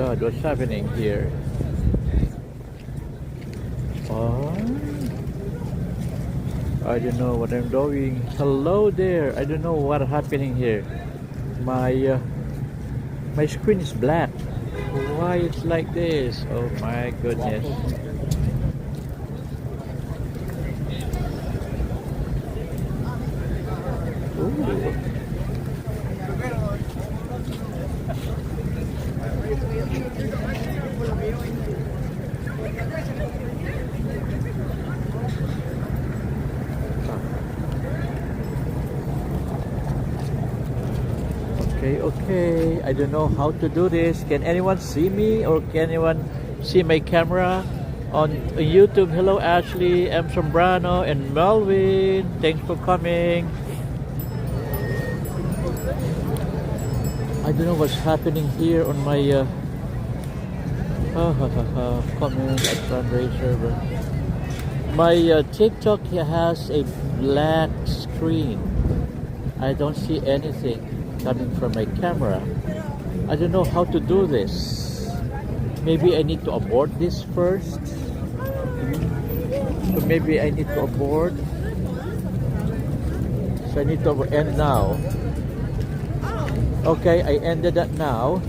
God, what's happening here? Oh, I don't know what I'm doing. Hello there. I don't know what's happening here. My screen is black. Why it's like this? Oh my goodness. Ooh. Okay, I don't know how to do this. Can anyone see me, or can anyone see my camera on YouTube? Hello Ashley, M. Sombrano, and Melvin. Thanks for coming. I don't know what's happening here on my comment at fundraiser. My TikTok has a black screen. I don't see anything coming from my camera. I don't know how to do this. Maybe I need to abort this first. So maybe I need to abort. So I need to end now. Okay, I ended that now,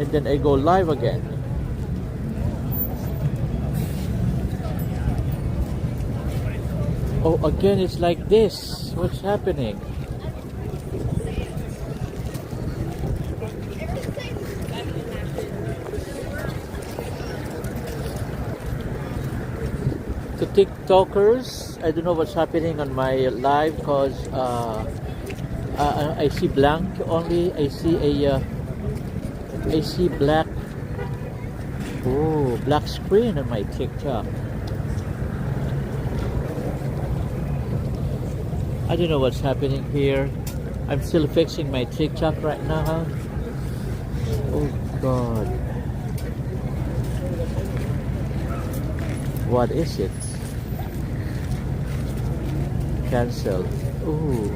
and then I go live again. Oh, again it's like this. What's happening? To TikTokers, I don't know what's happening on my live because I see blank only. I see black. Oh, black screen on my TikTok. I don't know what's happening here. I'm still fixing my TikTok right now. Oh God. What is it? Cancel. Ooh.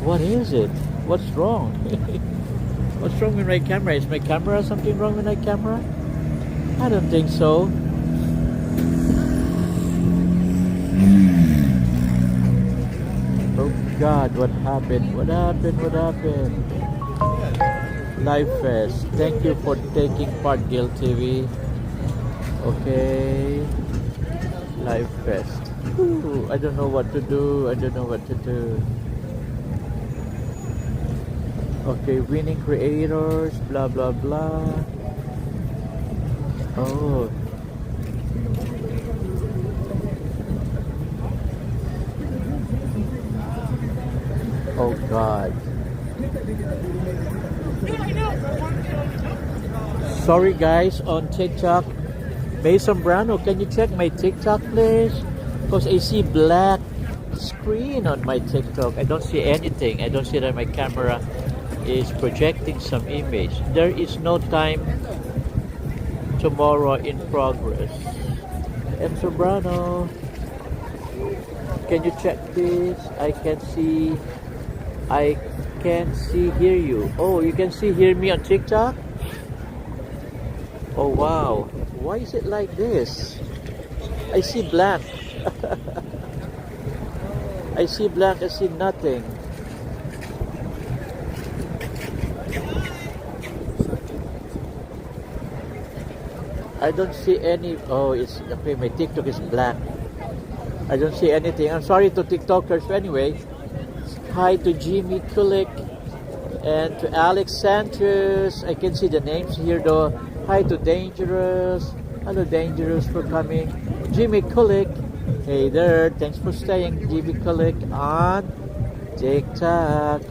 What is it? What's wrong? What's wrong with my camera? Is my camera something wrong with my camera? I don't think so. Oh God, what happened? What happened? What happened? Live Fest. Thank you for taking part, Gil TV. Okay. Live Fest. Ooh, I don't know what to do. I don't know what to do. Okay, winning creators, blah blah blah. Oh. Oh God. Sorry guys on TikTok. Mason Brano, can you check my TikTok please? Because I see black screen on my TikTok. I don't see anything. I don't see that my camera is projecting some image. There is no time tomorrow in progress. M. Sobrano, can you check this? I can see, hear you. Oh, you can see, hear me on TikTok? Oh wow, why is it like this? I see black. I see black, I see nothing. I don't see any. Oh, it's okay. My TikTok is black. I don't see anything. I'm sorry to TikTokers anyway. Hi to Jimmy Kulik and to Alex Sanchez. I can see the names here though. Hi to Dangerous. Hello Dangerous for coming. Jimmy Kulik. Hey there. Thanks for staying, Jimmy Kulik on TikTok.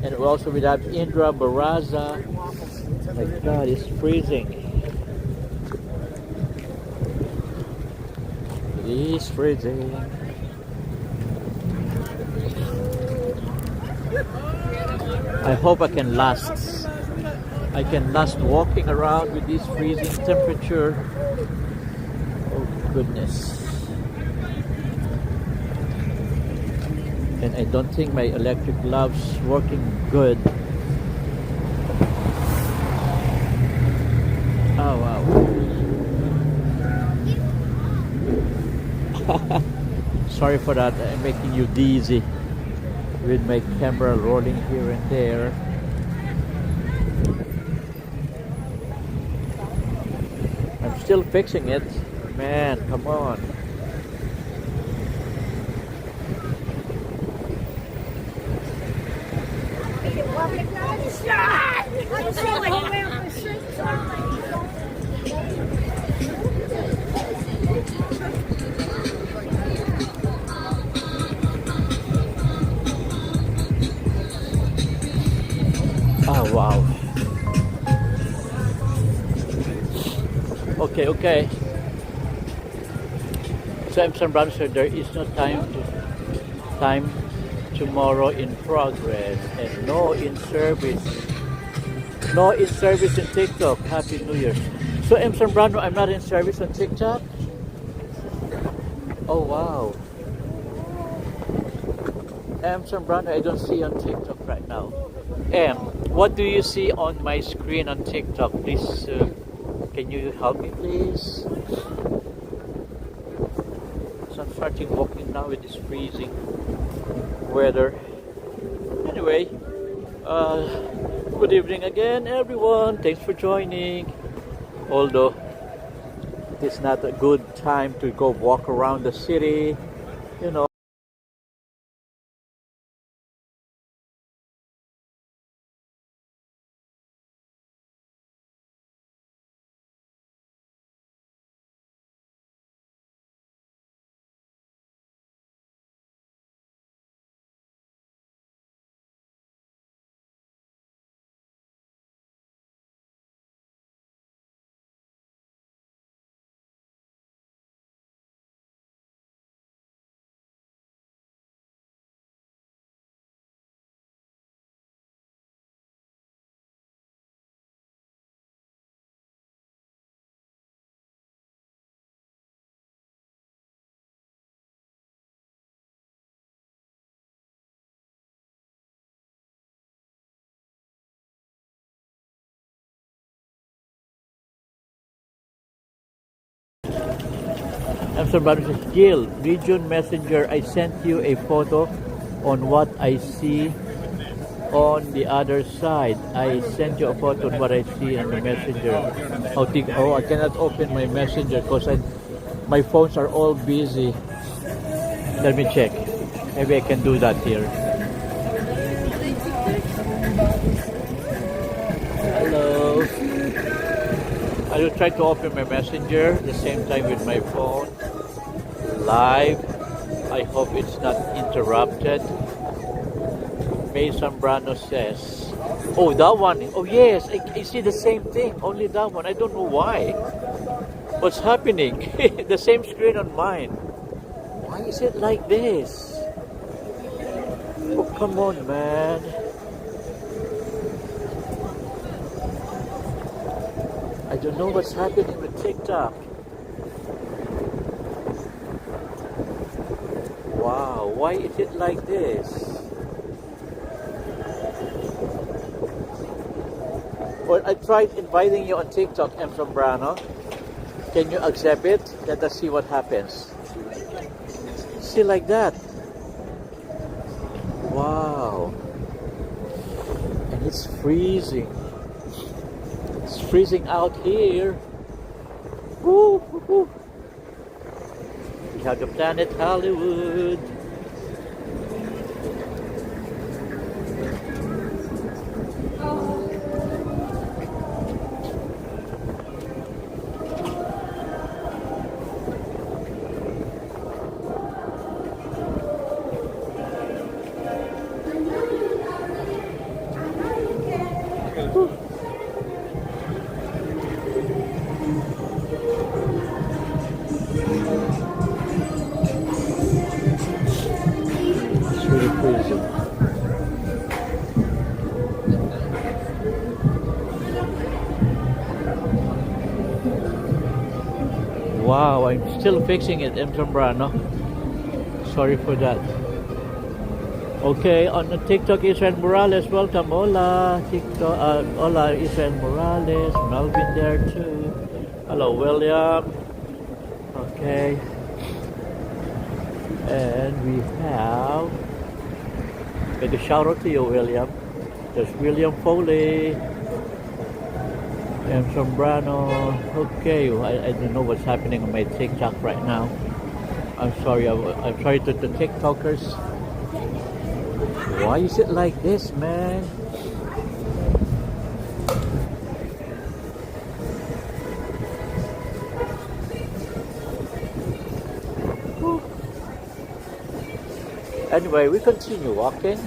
And also we have Indra Baraza. My God, it's freezing. It's freezing. I hope I can last. I can last walking around with this freezing temperature. Oh goodness. And I don't think my electric gloves working good. sorry for that. I'm making you dizzy with my camera rolling here and there. I'm still fixing it. Man, come on. Oh, wow. Okay. So I'm some sir, there is no time tomorrow in progress and no in service. No in service in TikTok. Happy New Year. So M. Zambrano, I'm not in service on TikTok? Oh wow. M. Zambrano, I don't see on TikTok right now. M, what do you see on my screen on TikTok? Please, can you help me please? So I'm starting walking now with this freezing weather. Anyway, good evening again everyone. Thanks for joining. Although it's not a good time to go walk around the city, you know. I'm sorry, but Jill, Region Messenger, I sent you a photo on what I see on the other side. I sent you a photo on what I see on the messenger. Oh, I cannot open my messenger because my phones are all busy. Let me check. Maybe I can do that here. Hello. I will try to open my messenger at the same time with my phone. Live. I hope it's not interrupted. May Zambrano says, oh, that one. Oh, yes, I see the same thing. Only that one. I don't know why. What's happening? The same screen on mine. Why is it like this? Oh, come on, man. I don't know what's happening with TikTok. Wow, why is it like this? Well, I tried inviting you on TikTok, M. Zambrano. Can you accept it? Let us see what happens. See, like that. Wow. And it's freezing. It's freezing out here. Woo, woo, woo. We have the planet Hollywood. Wow, I'm still fixing it, M. Zambrano. Sorry for that. Okay, on the TikTok, Israel Morales, welcome. Hola, TikTok. Hola, Israel Morales. Melvin there too. Hello, William. Okay. And we have, make a shout out to you, William. There's William Foley and Sombrano. Okay, I don't know what's happening on my TikTok right now. I'm sorry. I'm sorry to the TikTokers. Why is it like this, man? Whew. Anyway, we continue walking.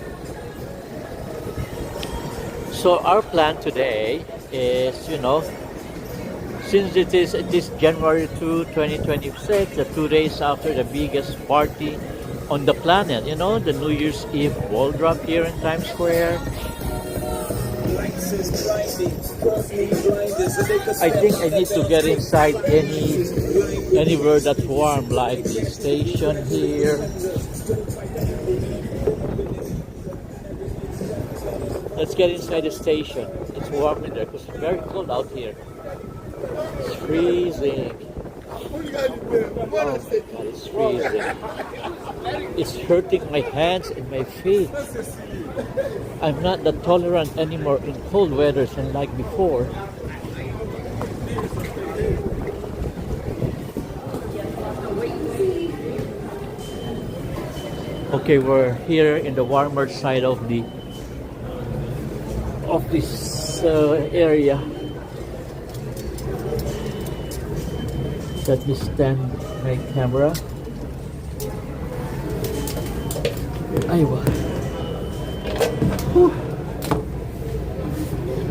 So our plan today is, since it is January 2, 2026, the 2 days after the biggest party on the planet, the New Year's Eve ball drop here in Times Square. I think I need to get inside anywhere that's warm, like the station here. Let's get inside the station. It's warm in there because it's very cold out here. It's freezing. Oh my God, it's freezing. It's hurting my hands and my feet. I'm not that tolerant anymore in cold weather than like before. Okay, we're here in the warmer side of this area. Let me stand my camera. Aywa.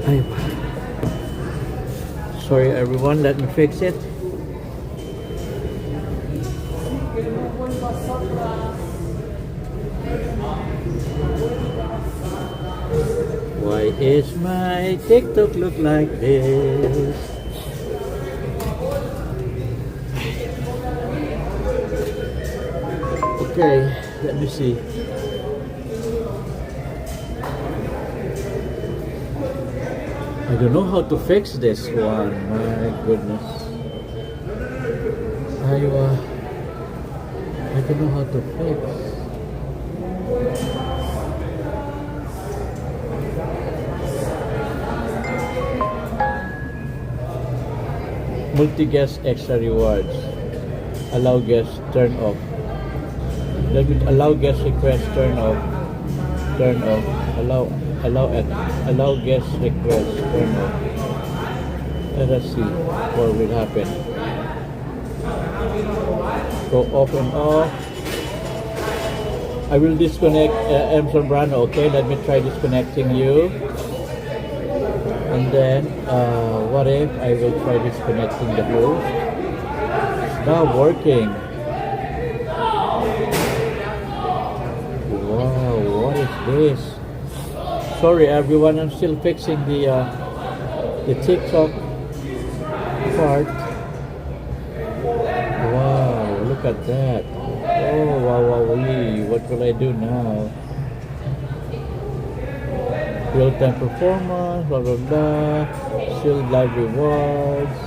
Aywa. Sorry everyone, let me fix it. Why is my TikTok look like this? Okay, let me see. I don't know how to fix this one. My goodness. I don't know how to fix. Multi-guest extra rewards. Allow guests turn off. Let me allow guest request turn off. Turn off. Allow guest request turn off. Let us see what will happen. Go off and off. I will disconnect M. Sombrano. Okay, let me try disconnecting you. And then what if I will try disconnecting the host? It's now working. Wow, what is this? Sorry everyone, I'm still fixing the TikTok part. Wow, look at that. Oh wow, what will I do now? Real-time performance, blah blah blah. Still live rewards,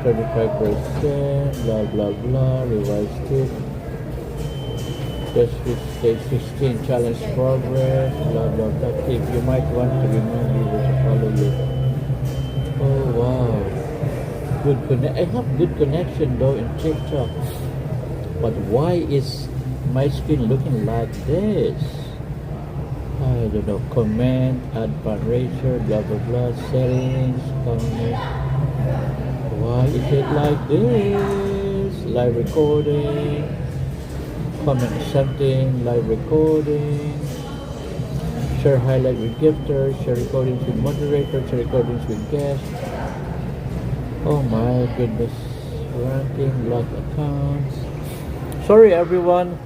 35%, blah blah blah. Revised tip. Just stage 16 challenge progress, blah blah blah. Tip. You might want to remind viewers to follow you. Oh wow, I have good connection though in TikTok. But why is my screen looking like this? I don't know. Comment, add font ratio, blah blah blah, settings, comment. Why is it like this? Live recording, comment something, live recording, share highlight with gifters, share recordings with moderators, share recordings with guests. Oh my goodness. Ranking, lock accounts. Sorry everyone.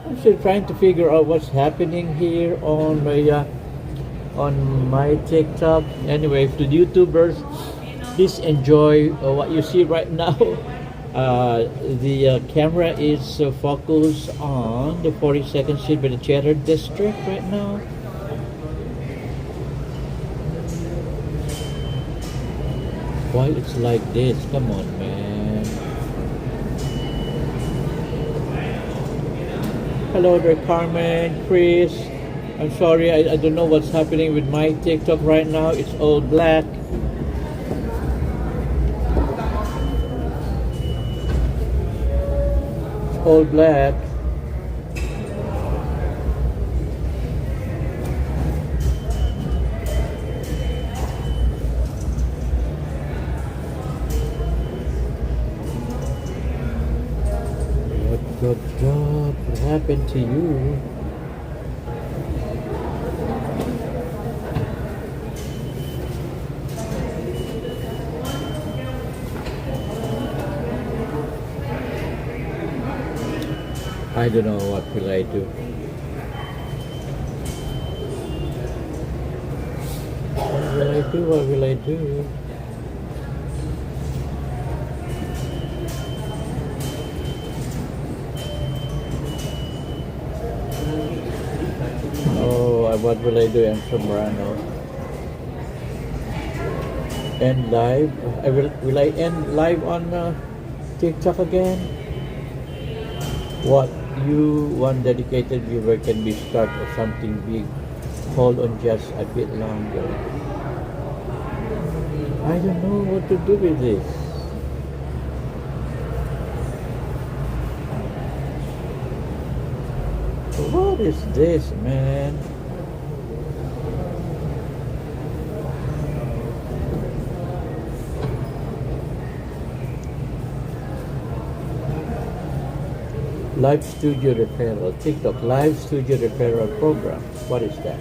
I'm still trying to figure out what's happening here on my TikTok. Anyway, to the YouTubers, please enjoy what you see right now. The camera is focused on the 42nd Street by the Theater District right now. Why it's like this? Come on, man. Hello there, Carmen, Chris. I'm sorry, I don't know what's happening with my TikTok right now. It's all black. It's all black. What happened to you? I don't know what will I do. What will I do? What will I do? Oh, what will I do? I'm Sombrano. End live? Will I end live on TikTok again? What you one dedicated viewer can be start of something big. Hold on just a bit longer. I don't know what to do with this. What is this, man? Live Studio Referral, TikTok Live Studio Referral Program. What is that?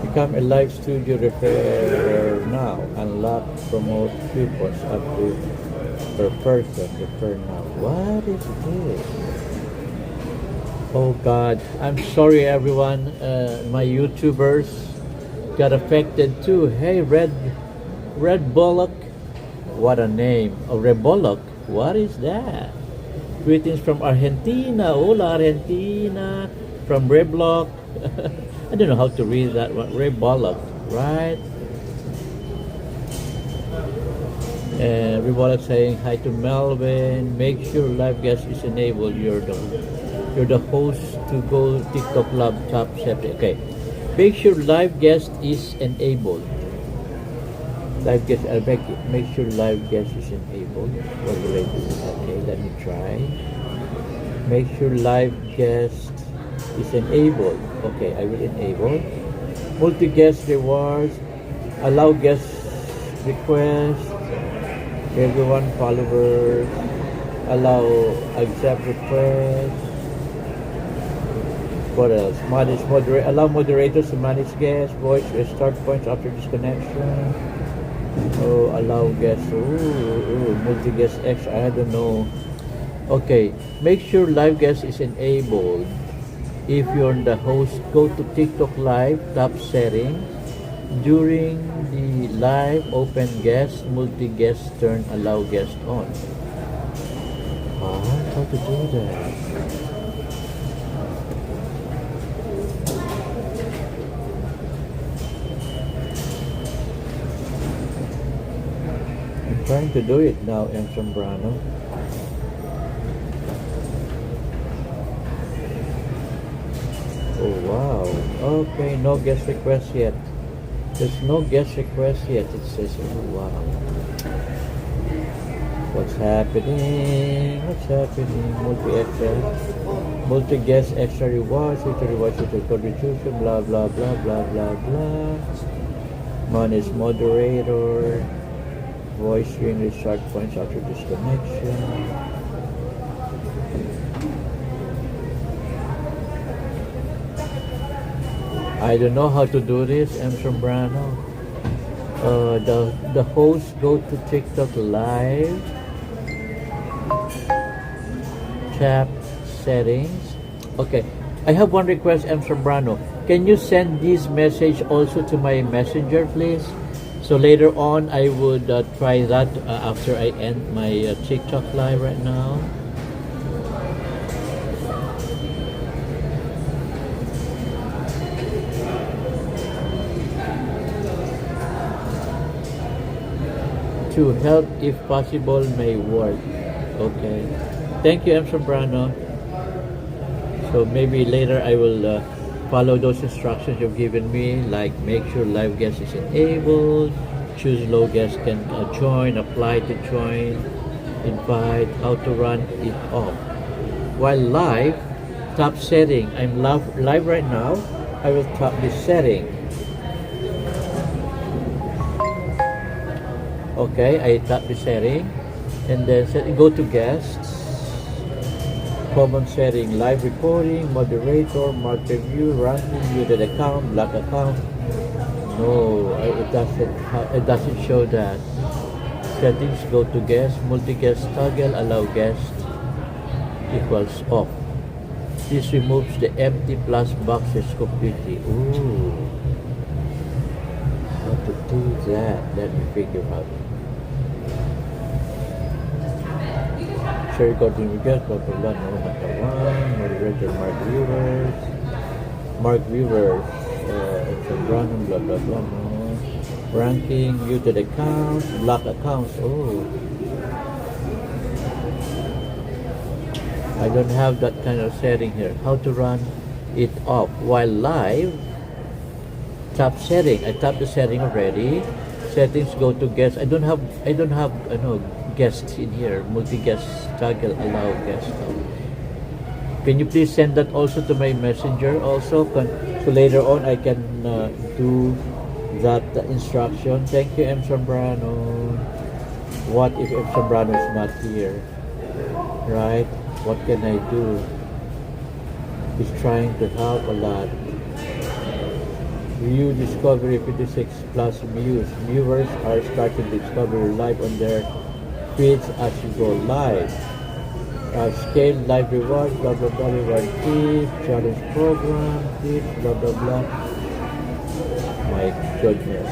Become a Live Studio Referrer now. Unlock, promote coupons up to per person. Refer now. What is this? Oh God, I'm sorry everyone. My YouTubers got affected too. Hey, Red Bullock. What a name. Oh, Red Bullock. What is that? Greetings from Argentina. Hola, Argentina. From Reblock. I don't know how to read that one. Reblock, right? Reblock saying hi to Melvin. Make sure live guest is enabled. You're the host to go TikTok Lab top setting. Okay. Make sure live guest is enabled. Live guest, make sure live guest is enabled. What will I do? Okay, let me try. Make sure live guest is enabled. Okay, I will enable. Multi-guest rewards. Allow guest request. Everyone followers. Allow accept request. What else? Allow moderators to manage guests. Voice restart points after disconnection. Oh, allow guests. Multi-guest X. I don't know. Okay, make sure live guest is enabled. If you're the host, go to TikTok Live, top settings. During the live, open guest, multi-guest turn allow guest on. How to do that? Trying to do it now, M. Sombrano. Oh wow. Okay, no guest request yet. There's no guest request yet. It says, oh wow. What's happening? What's happening? Multi-guest extra rewards, future rewards, future contribution, blah blah blah blah blah blah. Manage moderator. Voice string restart points after disconnection. I don't know how to do this, M. Sombrano. The host go to TikTok Live, tap settings. Okay, I have one request, M. Sombrano. Can you send this message also to my messenger, please? So later on, I would try that after I end my TikTok live right now. To help, if possible, may work. Okay. Thank you, M. Sombrano. So maybe later I will follow those instructions you've given me, like make sure live guest is enabled, choose low guest can join, apply to join, invite, how to run it off. While live, tap setting. I'm live right now. I will tap this setting. Okay, I tap the setting and then go to guests. Common setting, live recording, moderator, mark review, ranking, muted account, black account. No, it doesn't show that. Settings, go to guest, multi-guest toggle, allow guest equals off. This removes the empty plus boxes completely. Ooh. How to do that? Let me figure out. Share recording request, blah blah blah, no, not the one. Moderator, mark viewers, it's a random, blah blah blah, no. Ranking, muted accounts, block accounts. Oh, I don't have that kind of setting here. How to run it off while live? Tap setting. I tapped the setting already. Settings, go to guest. I don't have guests in here. Multi-guest toggle, allow guest. Can you please send that also to my messenger also? So later on I can do that instruction. Thank you, M. Zambrano. What if M. Zambrano is not here? Right? What can I do? He's trying to help a lot. View Discovery 56 plus views. Viewers are starting Discovery live on their feeds as you go live. Scale live reward, blah blah blah, reward tips, challenge program, tips, blah blah blah. My goodness.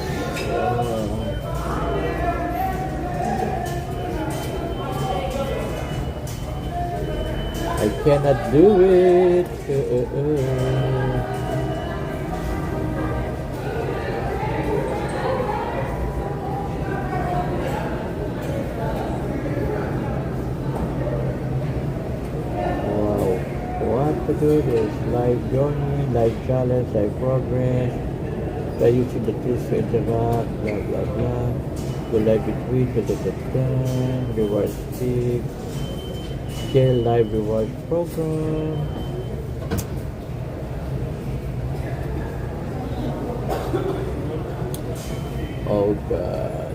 I cannot do it. To do this live journey, live challenge, live progress, by using the tools to interact, blah blah blah, go live between, reward tips, scale live reward program. Oh God,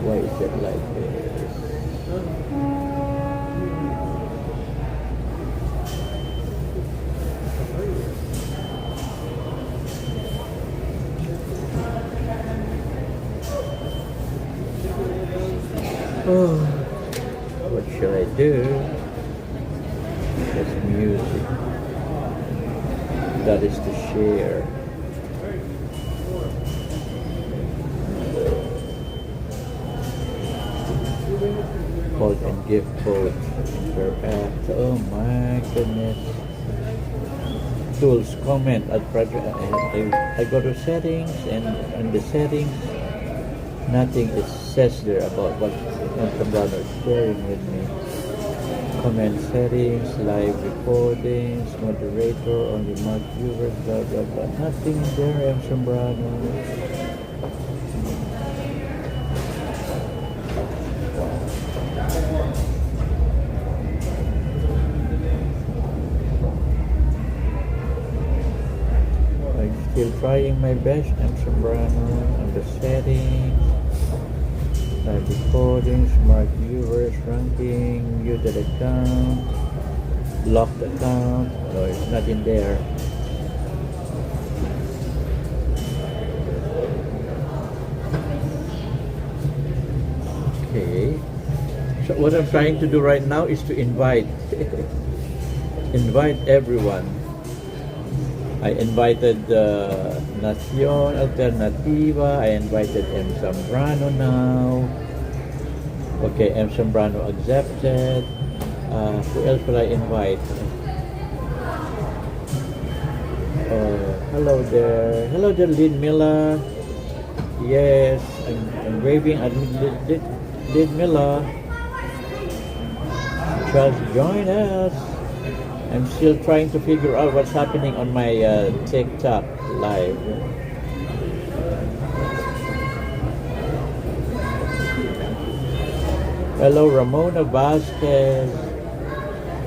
why is it like this? Oh, what should I do? That's music. That is to share. Code and gift code. Interact. Oh my goodness. Tools, comment at project. I go to settings, and in the settings, nothing is says there about what Zambrano is sharing with me. Comment settings, live recordings, moderator, only mark viewers, blah blah blah. Nothing there, Zambrano. I'm still trying my best, Zambrano, on the settings. Live recordings, mark viewers, ranking, muted account, locked account. No, it's not in there. Okay. So what I'm trying to do right now is to invite everyone. I invited Nacion Alternativa. I invited M. Zambrano now. Okay, M. Zambrano accepted. Who else will I invite? Hello there. Hello there, Lynn Miller. Yes, I'm waving at Lynn Miller. Just join us. I'm still trying to figure out what's happening on my TikTok live. Hello, Ramona Vasquez.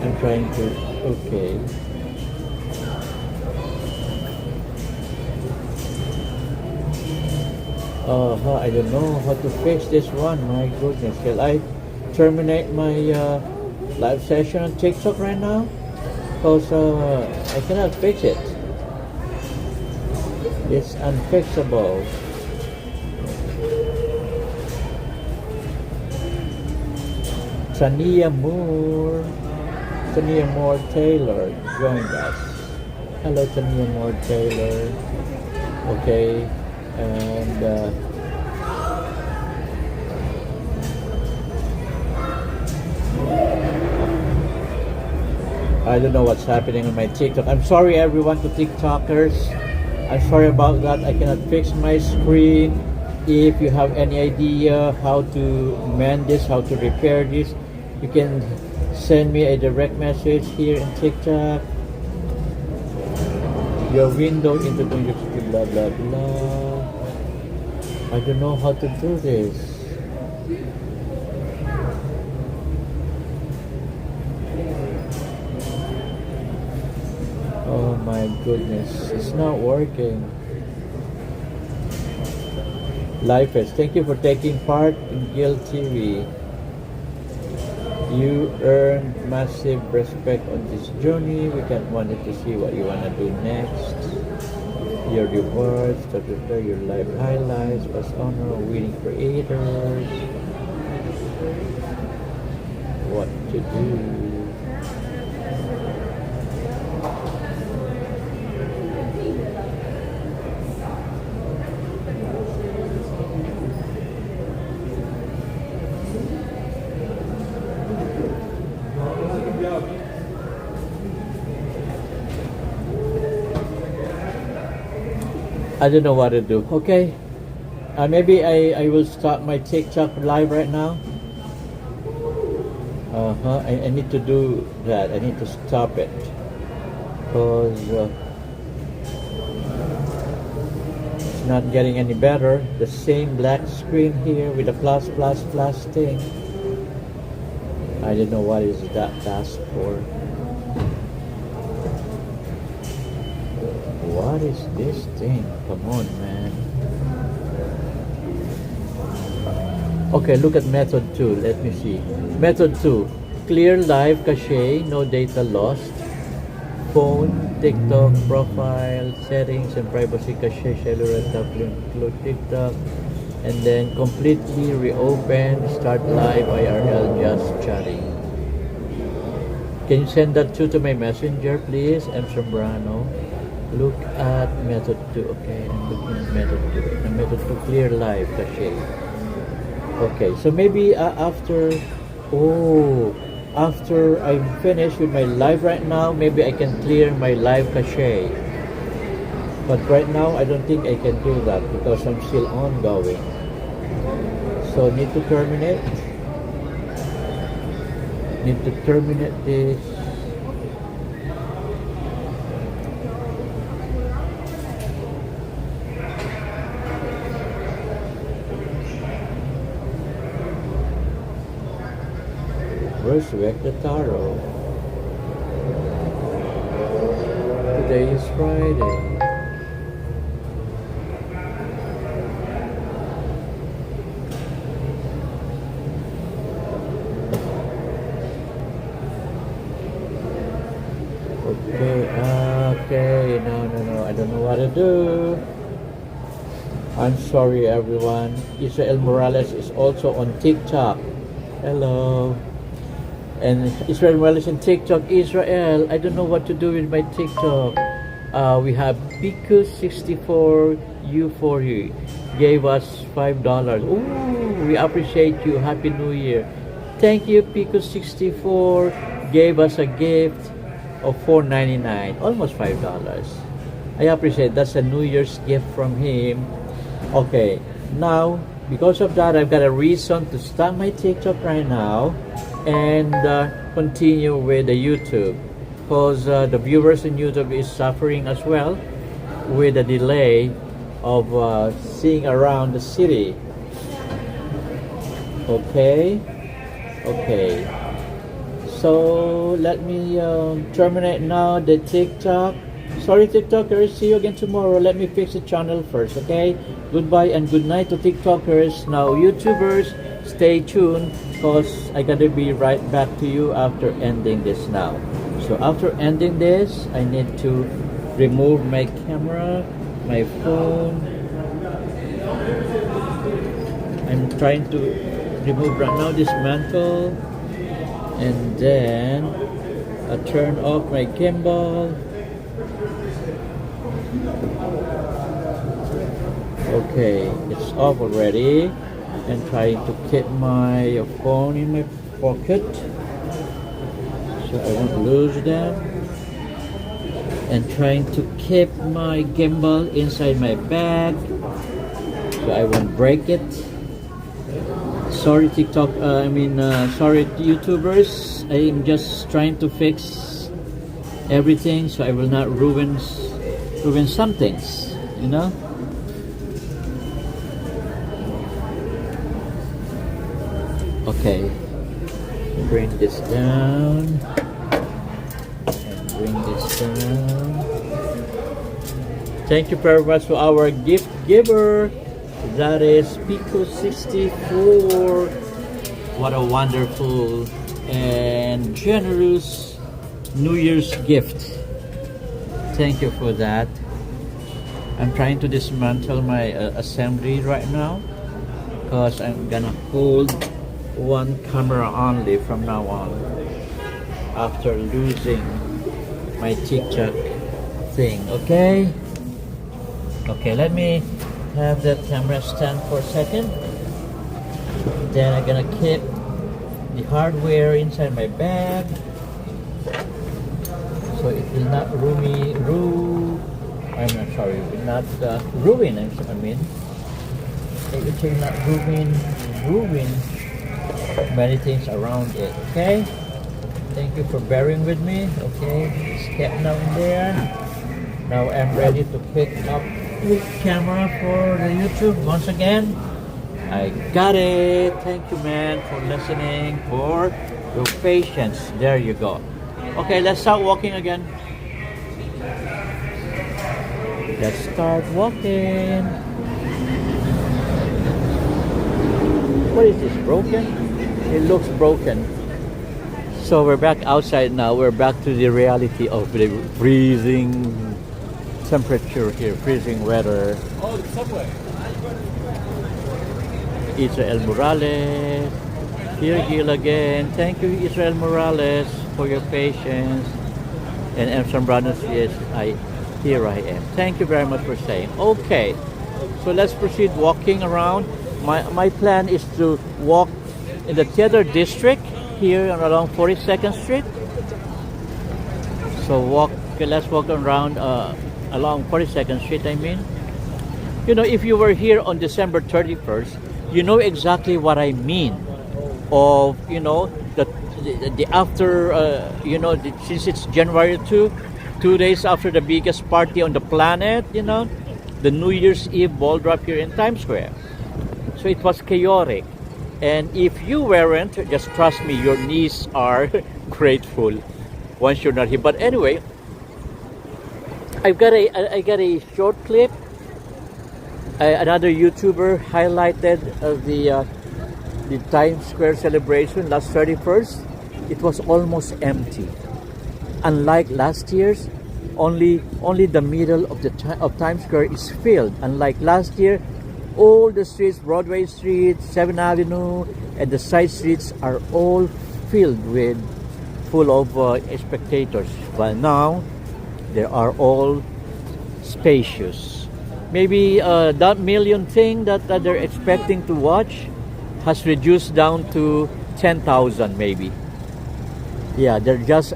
I'm trying to. Okay. I don't know how to fix this one. My goodness. Shall I terminate my live session on TikTok right now? Because I cannot fix it. It's unfixable. Tania Moore Taylor joined us. Hello, Tania Moore Taylor. Okay, and I don't know what's happening on my TikTok. I'm sorry, everyone, to TikTokers. I'm sorry about that. I cannot fix my screen. If you have any idea how to mend this, how to repair this, you can send me a direct message here in TikTok. Your window into the blah blah blah. I don't know how to do this. Oh my goodness, it's not working. Lifers, thank you for taking part in Guild TV. You earned massive respect on this journey. We can't wanted to see what you want to do next. Your rewards, to prepare your life highlights, plus honor winning creators. What to do? I don't know what to do. Okay, maybe I will start my TikTok live right now. I need to do that. I need to stop it because it's not getting any better. The same black screen here with the plus plus plus thing. I don't know what is that task for. What is this thing? Come on, man. Okay, look at method 2. Let me see. Method 2. Clear live cache, no data lost. Phone, TikTok, profile, settings, and privacy cache, cellular tap, include TikTok. And then completely reopen, start live IRL, just chatting. Can you send that to my messenger, please? M. Sombrano. Look at method 2. Okay, I'm looking at method 2. The method 2, clear live cache. Okay, so maybe after I'm finished with my live right now, maybe I can clear my live cache. But right now, I don't think I can do that because I'm still ongoing. So need to terminate. Need to terminate this. Resurrect the Taro. Today is Friday. Okay, no, I don't know what to do. I'm sorry, everyone. Israel Morales is also on TikTok. Hello. And Israel Morales on TikTok. Israel, I don't know what to do with my TikTok. We have Piku64 U40 gave us $5. Ooh, we appreciate you. Happy New Year. Thank you, Piku64 gave us a gift of $4.99, almost $5. I appreciate that's a New Year's gift from him. Okay, now because of that, I've got a reason to start my TikTok right now and continue with the YouTube. because the viewers in YouTube is suffering as well with the delay of seeing around the city. Okay, okay. So let me terminate now the TikTok. Sorry, TikTokers. See you again tomorrow. Let me fix the channel first. Okay. Goodbye and good night to TikTokers. Now, YouTubers, stay tuned because I gotta be right back to you after ending this now. So after ending this, I need to remove my camera, my phone. I'm trying to remove right now this mantle, and then I turn off my gimbal. Okay, it's off already, and trying to keep my phone in my pocket so I won't lose them, and trying to keep my gimbal inside my bag so I won't break it. Sorry TikTok, sorry YouTubers, I'm just trying to fix everything so I will not ruin some things, you know. Okay, bring this down and bring this down. Thank you very much to our gift giver. That is Pico 64. What a wonderful and generous New Year's gift. Thank you for that. I'm trying to dismantle my assembly right now because I'm gonna hold one camera only from now on after losing my TikTok thing. Okay, let me have that camera stand for a second. Then I'm gonna keep the hardware inside my bag so it will not ruin many things around it. Okay, thank you for bearing with me. Okay, it's kept down there. Now I'm ready to pick up the camera for the YouTube once again. I got it. Thank you, man, for listening, for your patience. There you go. Okay, let's start walking again. Let's start walking. What is this, broken? It looks broken. So we're back outside now. We're back to the reality of the freezing temperature here, freezing weather. Oh, the subway. Israel Morales. Here, Gil again. Thank you, Israel Morales, for your patience. And M. Zambranos, yes, here I am. Thank you very much for saying. Okay, so let's proceed walking around. My plan is to walk in the theater district here along 42nd Street. So let's walk around along 42nd Street, I mean. You know, if you were here on December 31st, you know exactly what I mean of, you know, the after, since it's January 2 days after the biggest party on the planet, you know, the New Year's Eve ball drop here in Times Square. So it was chaotic. And if you weren't, just trust me, your knees are grateful once you're not here. But anyway, I got a short clip. Another YouTuber highlighted the Times Square celebration last 31st. It was almost empty. Unlike last year's, only the middle of Times Square is filled. Unlike last year, all the streets, Broadway Street, 7th Avenue, and the side streets are all full of spectators. But now, they are all spacious. Maybe that million thing that they're expecting to watch has reduced down to 10,000 maybe. Yeah, they're just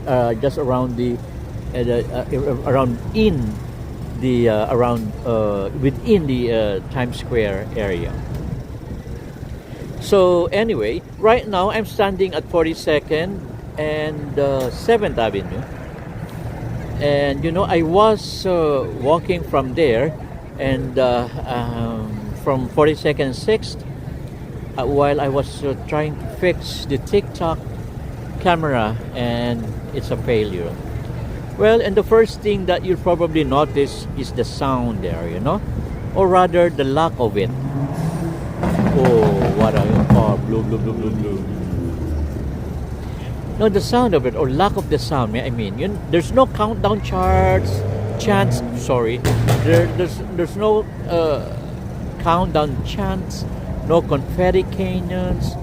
around within the Times Square area. So anyway, right now I'm standing at 42nd and 7th Avenue. And I was walking from there, and from 42nd 6th, while I was trying to fix the TikTok camera, and it's a failure. Well, and the first thing that you'll probably notice is the sound there, or rather the lack of it. Oh, what a blue, blue, blue, blue, blue. No, the sound of it, or lack of the sound. I mean, there's no countdown chants. Sorry, there's no countdown chants, no confetti cannons,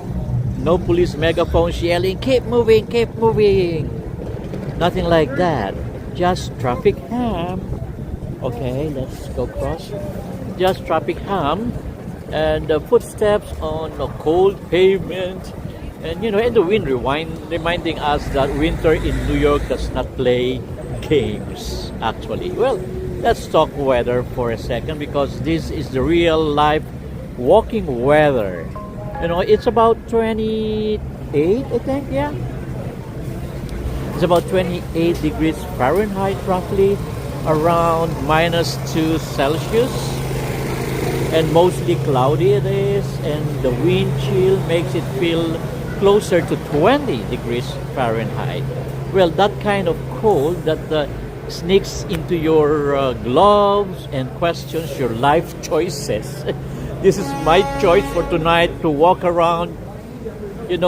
no police megaphones yelling, "Keep moving, keep moving." Nothing like that. Just traffic ham. Okay, let's go across. Just traffic ham, and footsteps on a cold pavement. And and the wind reminding us that winter in New York does not play games, actually. Well, let's talk weather for a second, because this is the real life walking weather. It's about 28, I think, yeah. It's about 28 degrees Fahrenheit, roughly, around -2 Celsius. And mostly cloudy it is, and the wind chill makes it feel closer to 20 degrees Fahrenheit. Well, that kind of cold that sneaks into your gloves and questions your life choices. This is my choice for tonight, to walk around. The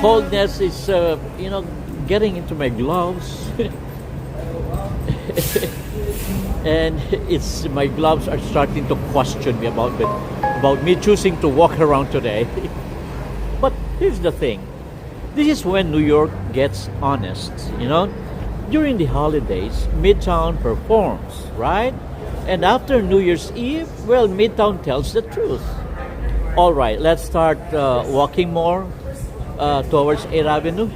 coldness is getting into my gloves. And my gloves are starting to question me about me choosing to walk around today. But here's the thing. This is when New York gets honest, During the holidays, Midtown performs, right? And after New Year's Eve, well, Midtown tells the truth. All right, let's start walking more towards 8th Avenue.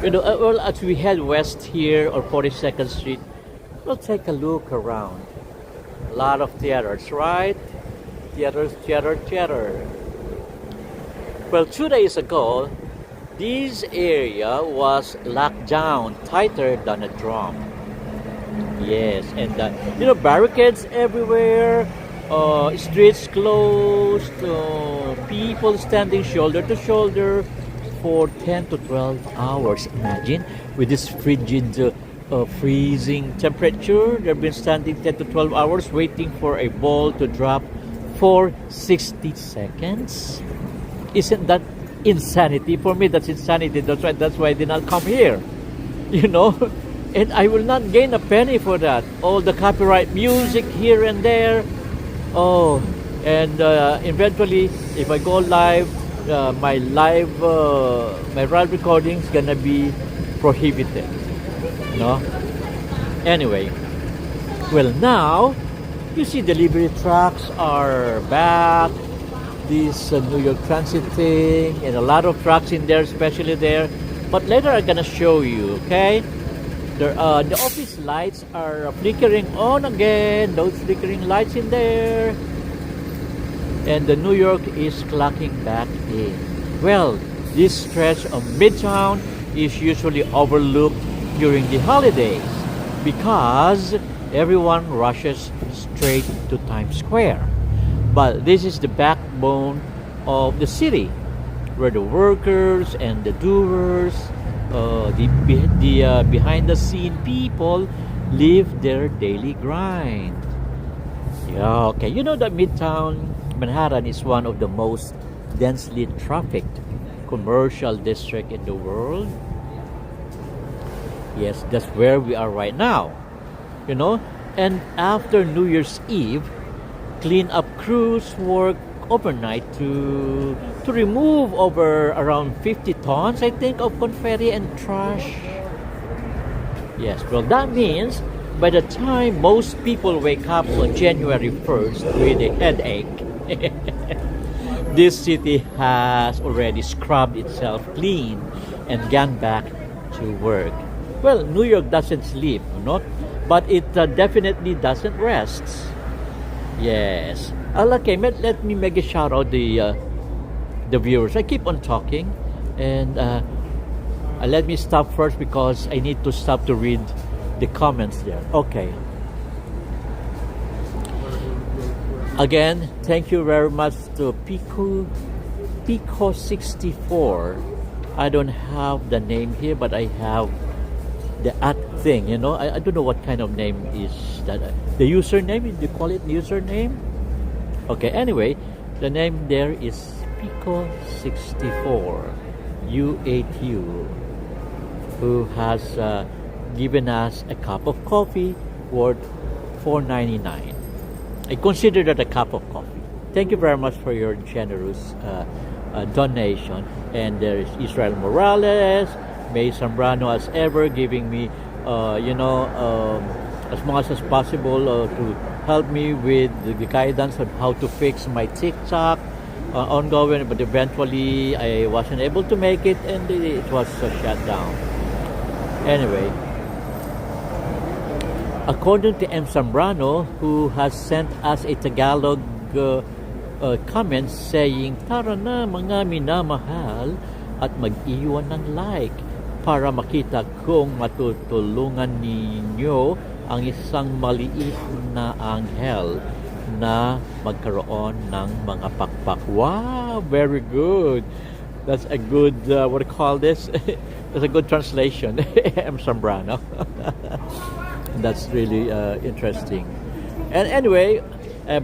Well, as we head west here, or 42nd Street, we'll take a look around. A lot of theaters, right? Theater. Well, 2 days ago, this area was locked down tighter than a drum. Yes, and barricades everywhere, streets closed, people standing shoulder to shoulder for 10 to 12 hours. Imagine, with this frigid, freezing temperature, they've been standing 10 to 12 hours waiting for a ball to drop for 60 seconds. Isn't that insanity? For me, that's insanity. That's why I did not come here. And I will not gain a penny for that. All the copyright music here and there. Oh, and eventually, if I go live, my live recording is gonna be prohibited. Anyway, well, now you see delivery trucks are back. This New York Transit thing, and a lot of trucks in there, especially there. But later I'm gonna show you. Okay, the office lights are flickering on again. Those flickering lights in there. And the New York is clocking back in. Well, this stretch of Midtown is usually overlooked during the holidays because everyone rushes straight to Times Square. But this is the backbone of the city, where the workers and the doers, the behind-the-scene people live their daily grind. Yeah, okay. That Midtown Manhattan is one of the most densely trafficked commercial district in the world. Yes, that's where we are right now. And after New Year's Eve, clean-up crews work overnight to remove over around 50 tons, I think, of confetti and trash. Yes, well, that means by the time most people wake up on January 1st with a headache, this city has already scrubbed itself clean and gone back to work. Well, New York doesn't sleep, but it definitely doesn't rest. Yes. Okay, let me make a shout out the viewers. I keep on talking, and Let me stop first because I need to stop to read the comments there. Okay. Again, thank you very much to Pico 64. I don't have the name here, but I have the thing. I don't know what kind of name is that. The username, do you call it username? Okay, anyway, the name there is Pico 64 U8U, who has given us a cup of coffee worth $4.99. I consider that a cup of coffee. Thank you very much for your generous donation. And there is Israel Morales, May Zambrano as ever, giving me, as much as possible to help me with the guidance on how to fix my TikTok ongoing. But eventually I wasn't able to make it, and it was shut down. Anyway, according to M. Zambrano, who has sent us a Tagalog comment saying, "Tara na mga minamahal at mag-iwan ng like para makita kung matutulungan ninyo ang isang maliit na anghel na magkaroon ng mga pakpak." Wow, very good. That's a good, what do you call this? That's a good translation, M. Zambrano. That's really interesting. And anyway,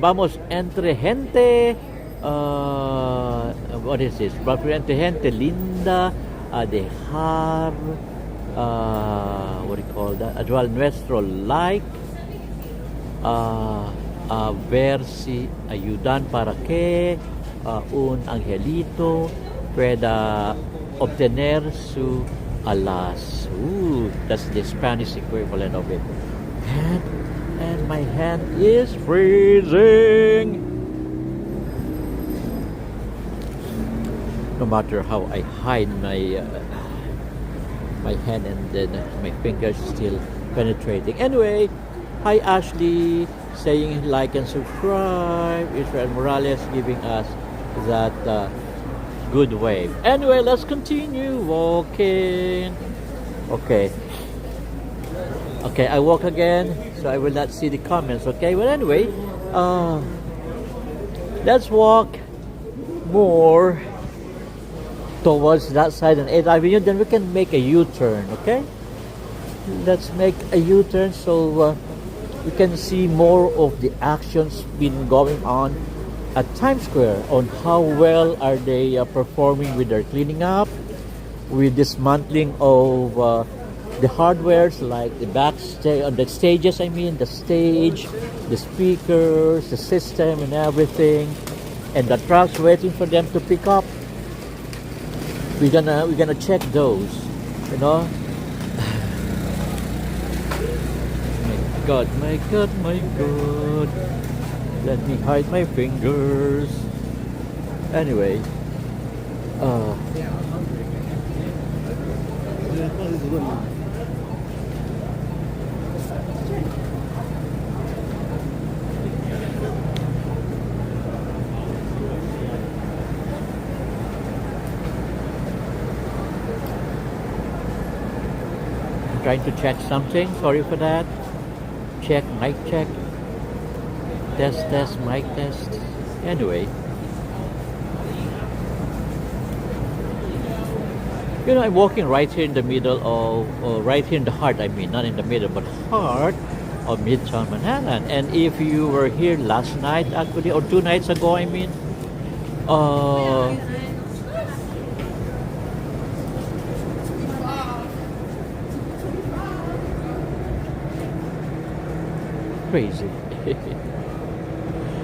vamos entre gente. What is this? Vamos entre gente linda a dejar. What do you call that? As well, nuestro like. A ver si ayudan para que un angelito pueda obtener su alas. Ooh, that's the Spanish equivalent of it. And my hand is freezing. No matter how I hide my hand, and then my fingers still penetrating. Anyway, hi Ashley, saying like and subscribe. Israel Morales giving us that good wave. Anyway, let's continue walking. Okay, I walk again, so I will not see the comments. Okay, but anyway, let's walk more towards that side on 8th Avenue. Then we can make a U-turn. Okay, let's make a U-turn so we can see more of the actions been going on at Times Square, on how well are they performing with their cleaning up, with dismantling of the hardwares like the backstage, on the stages. I mean, the stage, the speakers, the system, and everything, and the trucks waiting for them to pick up. We're gonna check those. My God. Let me hide my fingers. Anyway, trying to check something. Sorry for that. Check, mic check. Test, mic test. Anyway, I'm walking right here in the middle of, right here in the heart, I mean, not in the middle, but heart of Midtown Manhattan. And if you were here last night, actually, or 2 nights ago, I mean, crazy.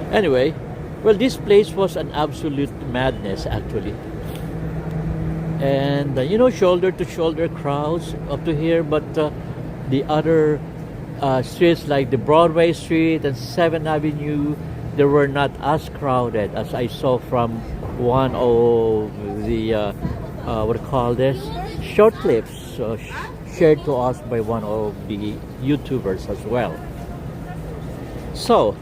Anyway, well, this place was an absolute madness, actually. And, shoulder to shoulder crowds up to here, but the other streets like the Broadway Street and 7th Avenue, they were not as crowded as I saw from one of the, what do you call this? Short clips shared to us by one of the YouTubers as well. So,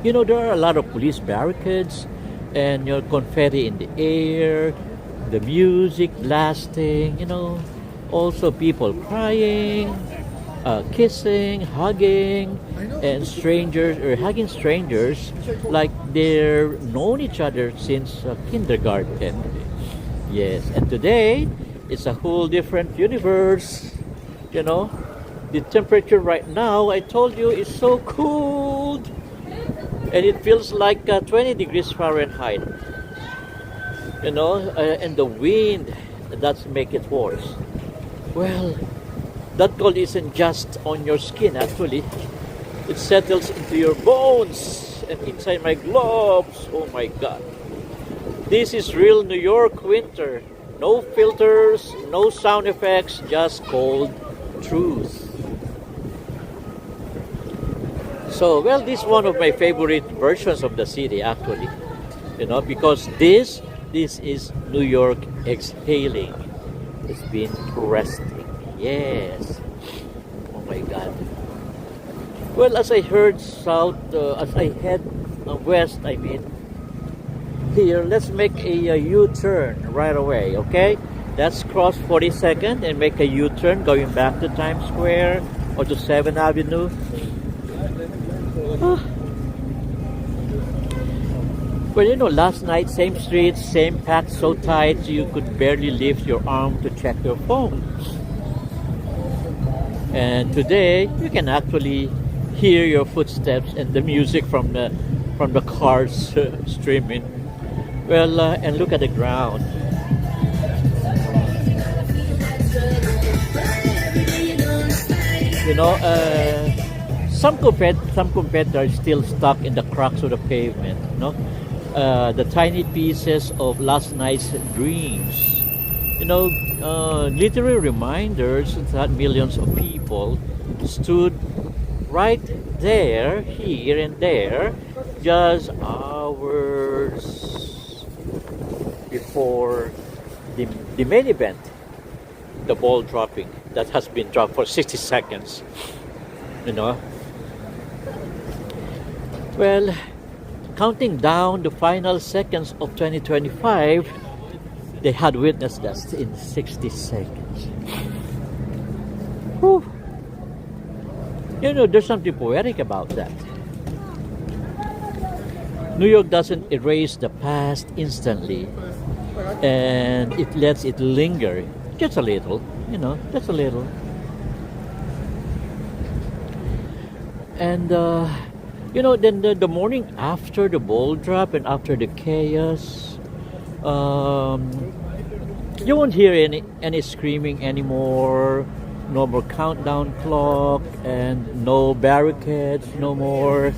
there are a lot of police barricades and confetti in the air, the music blasting, also people crying, kissing, hugging, and strangers or hugging strangers like they're known each other since kindergarten. Yes, and today it's a whole different universe. You know, the temperature right now, I told you, is so cold, and it feels like 20 degrees Fahrenheit. And the wind does make it worse. Well, that cold isn't just on your skin, actually. It settles into your bones and inside my gloves. Oh my God. This is real New York winter. No filters, no sound effects, just cold truth. So, well, this is one of my favorite versions of the city, actually. Because this is New York exhaling. It's been resting. Yes. Oh my God. Well, as I head west, here, let's make a U-turn right away, okay? Let's cross 42nd and make a U-turn going back to Times Square or to 7th Avenue. Well, last night, same streets, same packed so tight you could barely lift your arm to check your phone. And today, you can actually hear your footsteps and the music from the cars streaming. Well, and look at the ground. Some competitors still stuck in the cracks of the pavement. The tiny pieces of last night's dreams. Literary reminders that millions of people stood right there, here and there, just hours before the main event, the ball dropping that has been dropped for 60 seconds. Well, counting down the final seconds of 2025, they had witnessed that in 60 seconds. Whew. There's something poetic about that. New York doesn't erase the past instantly, and it lets it linger just a little, just a little. And, then the morning after the ball drop and after the chaos, you won't hear any screaming anymore, no more countdown clock, and no barricades, no more.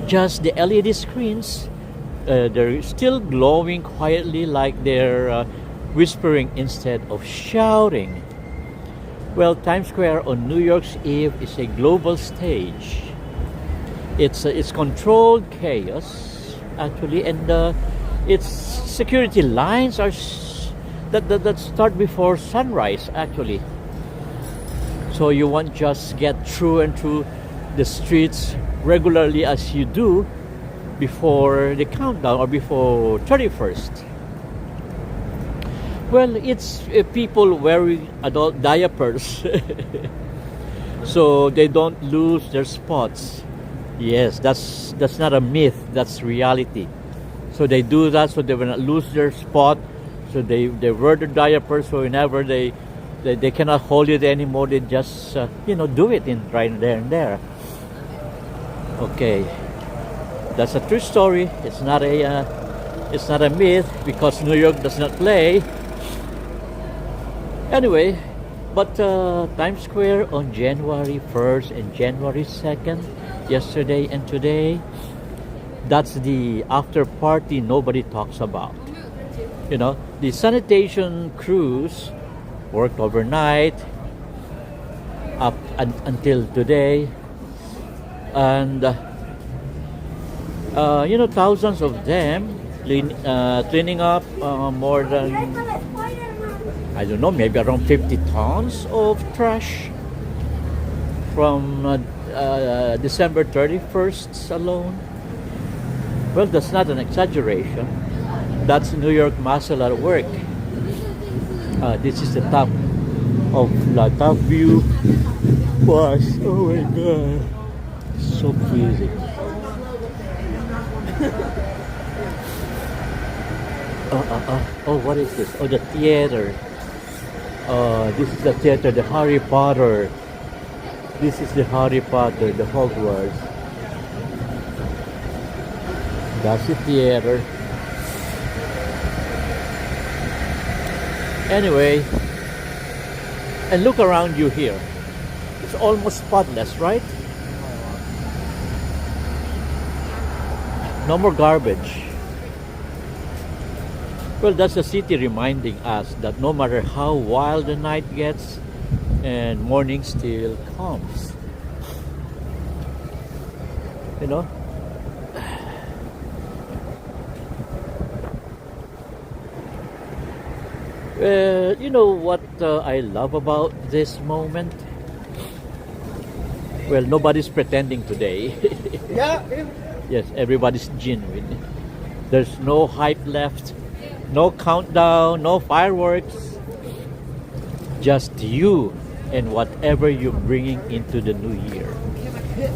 Just the LED screens, they're still glowing quietly like they're whispering instead of shouting. Well, Times Square on New Year's Eve is a global stage. It's controlled chaos, actually, and its security lines are that start before sunrise, actually. So you won't just get through and through the streets regularly as you do before the countdown or before 31st. Well, it's people wearing adult diapers so they don't lose their spots. Yes, that's not a myth, that's reality. So they do that so they will not lose their spot. So they wear the diapers, so whenever they cannot hold it anymore, they just do it in right there and there. Okay, that's a true story. It's not a myth because New York does not play. Anyway, but Times Square on January 1st and January 2nd, yesterday and today, that's the after party nobody talks about. The sanitation crews worked overnight up until today, and thousands of them cleaning up more than, I don't know, maybe around 50 tons of trash from December 31st alone. Well, that's not an exaggeration. That's New York muscle at work. This is the top of the top view. Gosh, oh my god, so busy. Oh, what is this? Oh, the theater. This is the theater, the Harry Potter. This is the Harry Potter, the Hogwarts. That's the theater. Anyway, and look around you here. It's almost spotless, right? No more garbage. Well, that's the city reminding us that no matter how wild the night gets, and morning still comes. You know? You know what I love about this moment? Well, nobody's pretending today. Yeah. Yes, everybody's genuine. There's no hype left, no countdown, no fireworks. Just you and whatever you're bringing into the new year.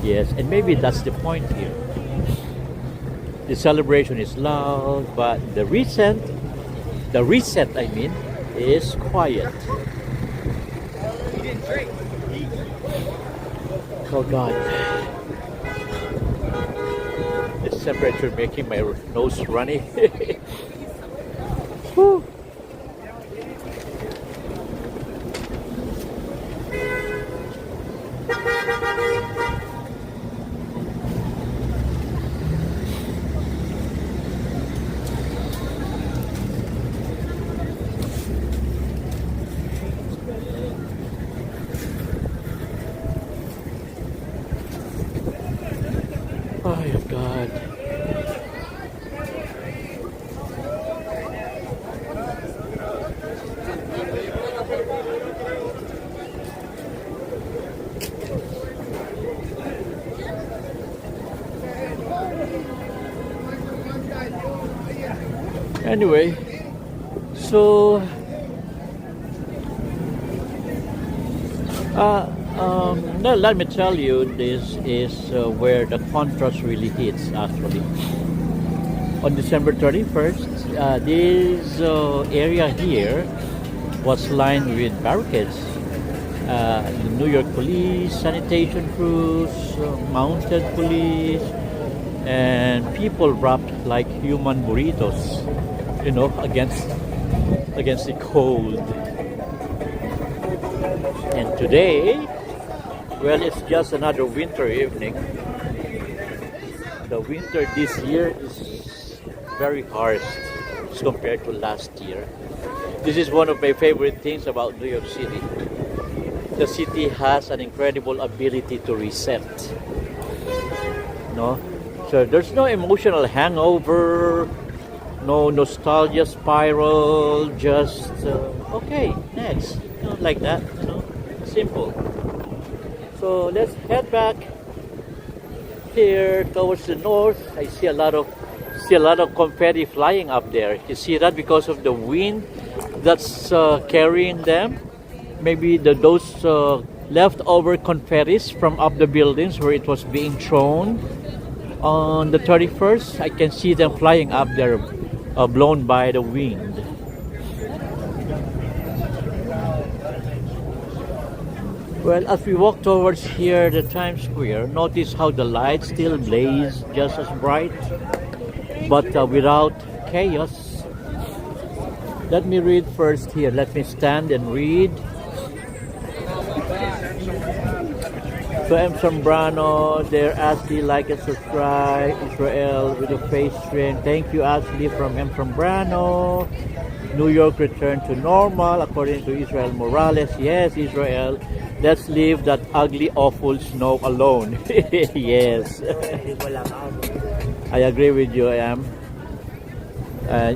Yes, and maybe that's the point here. The celebration is loud, but the reset I mean, is quiet. Oh God. This temperature making my nose runny. Whew. Oh my God. Anyway, so now let me tell you, this is where the contrast really hits actually. On December 31st, this area here was lined with barricades. The New York police, sanitation crews, mounted police, and people wrapped like human burritos, you know, against the cold. And today, well, it's just another winter evening. The winter this year is very harsh as compared to last year. This is one of my favorite things about New York City. The city has an incredible ability to reset. No? So there's no emotional hangover, no nostalgia spiral, just okay, next. You know, like that, you know, simple. So let's head back here towards the north. I see a lot of confetti flying up there. You see that because of the wind that's carrying them. Maybe those leftover confettis from up the buildings where it was being thrown on the 31st. I can see them flying up there, blown by the wind. Well, as we walk towards here, the Times Square, notice how the lights still blaze just as bright, but without chaos. Let me read first here. Let me stand and read. So M. Zambrano, there, Ashley, like and subscribe. Israel with a face stream. Thank you, Ashley, from M. Zambrano. New York returned to normal, according to Israel Morales. Yes, Israel. Let's leave that ugly, awful snow alone. Yes. I agree with you, I am.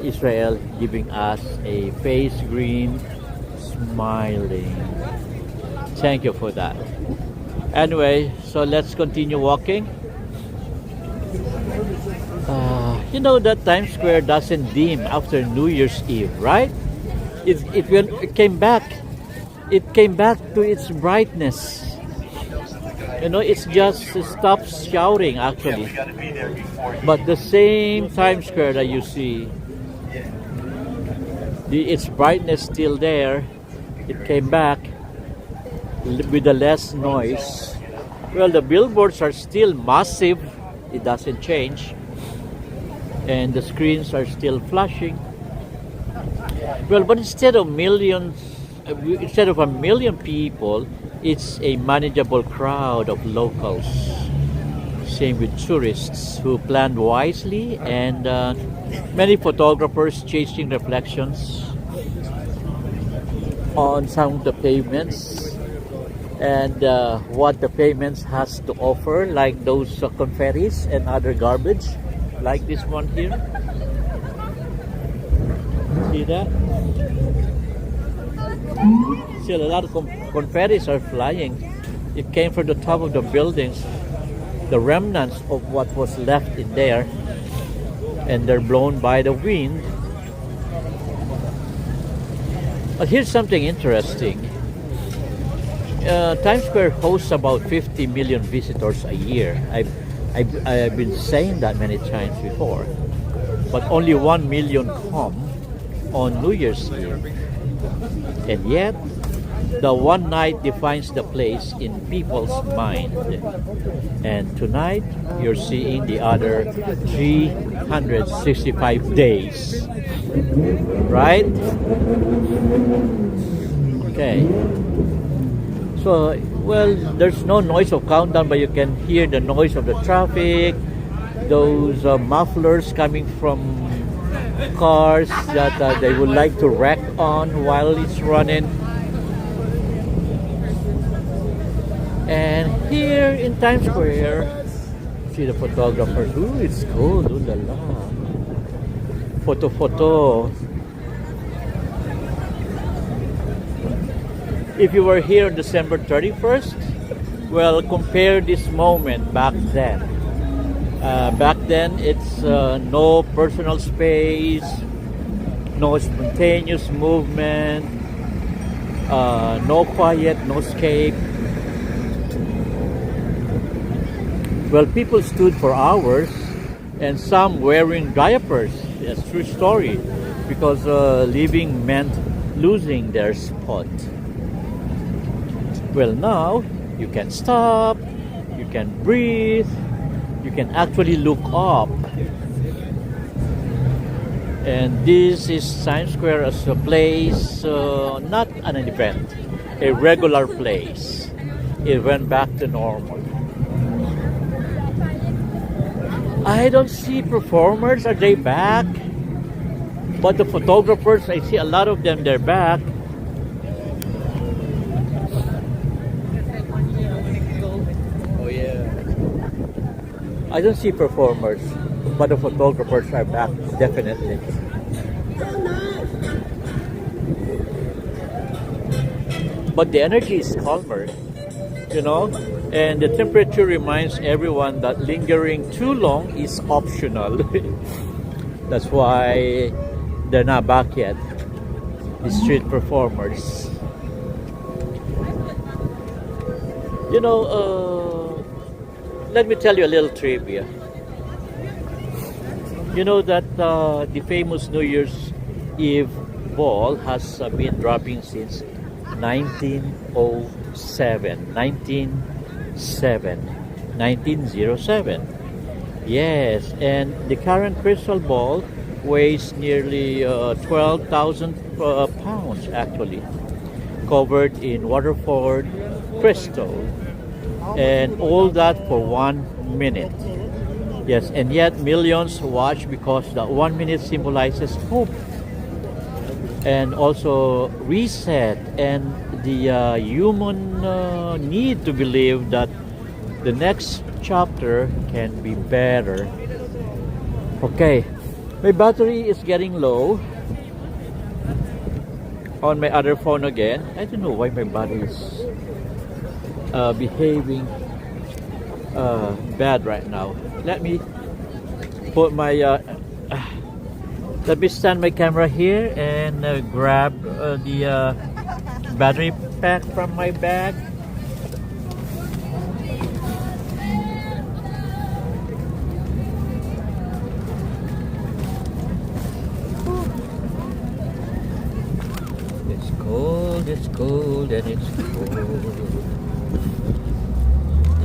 Israel giving us a face green, smiling. Thank you for that. Anyway, so let's continue walking. You know that Times Square doesn't dim after New Year's Eve, right? It came back. It came back to its brightness. You know, it's just stops shouting actually. But the same Times Square that you see, its brightness still there. It came back with the less noise. Well, the billboards are still massive. It doesn't change. And the screens are still flashing. Well, but instead of a million people, it's a manageable crowd of locals. Same with tourists who planned wisely, and many photographers chasing reflections on some of the pavements and what the pavements has to offer, like those confettis and other garbage, like this one here. See that? Still a lot of confettis are flying. It came from the top of the buildings, the remnants of what was left in there, and they're blown by the wind. But here's something interesting. Times Square hosts about 50 million visitors a year. I've been saying that many times before, but only 1 million come on New Year's Eve. And yet, the one night defines the place in people's mind. And tonight, you're seeing the other 365 days. Right? Okay. So, well, there's no noise of countdown, but you can hear the noise of the traffic, those mufflers coming from cars that they would like to wreck on while it's running. And here in Times Square, see the photographers. Ooh, it's cold. Ooh la la. Photo. If you were here on December 31st, well, compare this moment back then. Back then, it's no personal space, no spontaneous movement, no quiet, no escape. Well, people stood for hours, and some wearing diapers. That's true story, because leaving meant losing their spot. Well, now you can stop, you can breathe, you can actually look up. And this is Times Square as a place, not an event, a regular place. It went back to normal. I don't see performers. Are they back? But the photographers, I see a lot of them, they're back. Oh yeah. I don't see performers, but the photographers are back, definitely. But the energy is calmer, you know, and the temperature reminds everyone that lingering too long is optional. That's why they're not back yet, the street performers. You know, let me tell you a little trivia. You know that the famous New Year's Eve ball has been dropping since 1907. Yes, and the current crystal ball weighs nearly 12,000 pounds actually, covered in Waterford crystal, and all that for 1 minute. Yes, and yet millions watch because that 1 minute symbolizes hope and also reset and the human need to believe that the next chapter can be better. Okay, my battery is getting low on my other phone again. I don't know why my battery is behaving bad right now. Let me put my let me stand my camera here and grab the battery pack from my bag. It's cold and it's cold.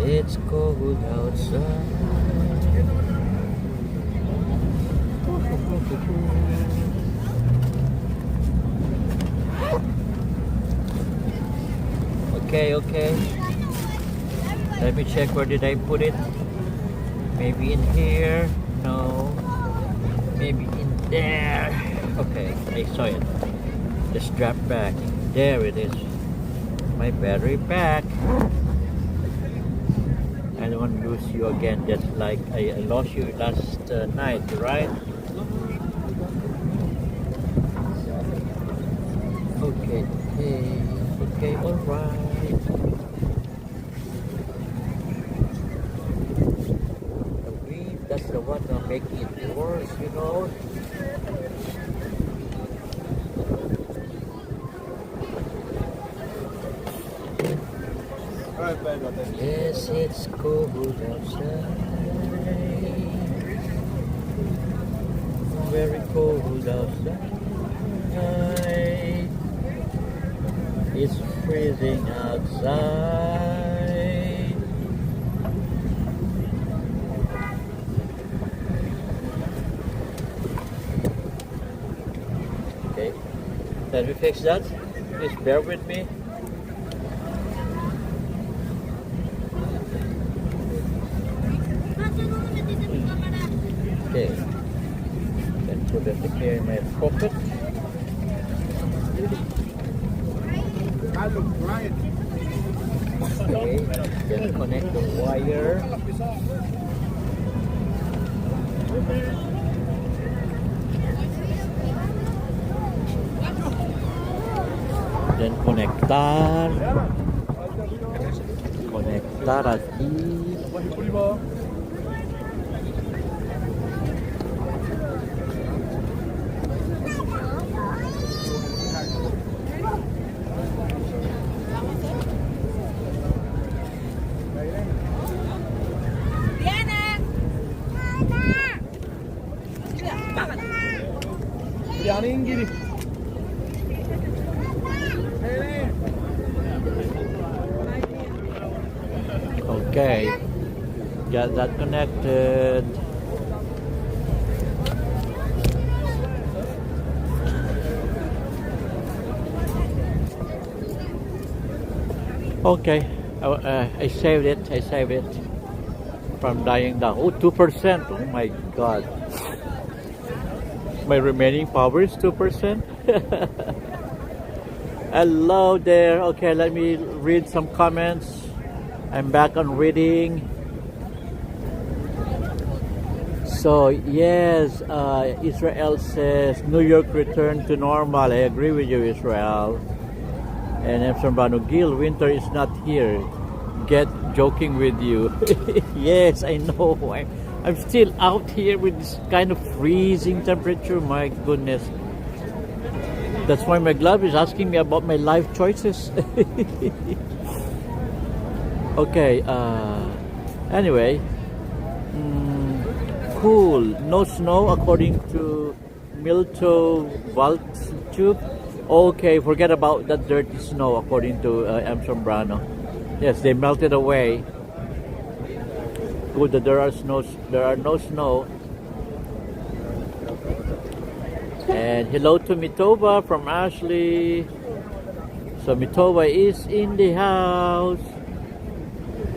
It's cold outside. Okay. Let me check, where did I put it? Maybe in here? No. Maybe in there. Okay, I saw it. The strap back. There it is. My battery pack. I don't want to lose you again, just like I lost you last night, right? Okay, alright. The wind, that's the one that making it worse, you know. Yes, it's cold outside. Very cold outside. It's freezing outside. Okay, let me fix that. Please bear with me. Okay, then put it here in my pocket. Okay, then connect the wire. Then conectar aquí. Okay, got that connected. Okay, I saved it from dying down. Oh, 2%. Oh my God. My remaining power is 2%. Hello there. Okay, let me read some comments. I'm back on reading. So yes, Israel says New York returned to normal. I agree with you, Israel. And I'm from Gil, winter is not here. Get joking with you. Yes, I know. I'm still out here with this kind of freezing temperature. My goodness. That's why my glove is asking me about my life choices. Okay, anyway, cool. No snow according to Milto Valtube. Okay, forget about that dirty snow according to M. Sombrano. Yes, they melted away. Good that there are no snow. And hello to Mitova from Ashley. So Mitova is in the house.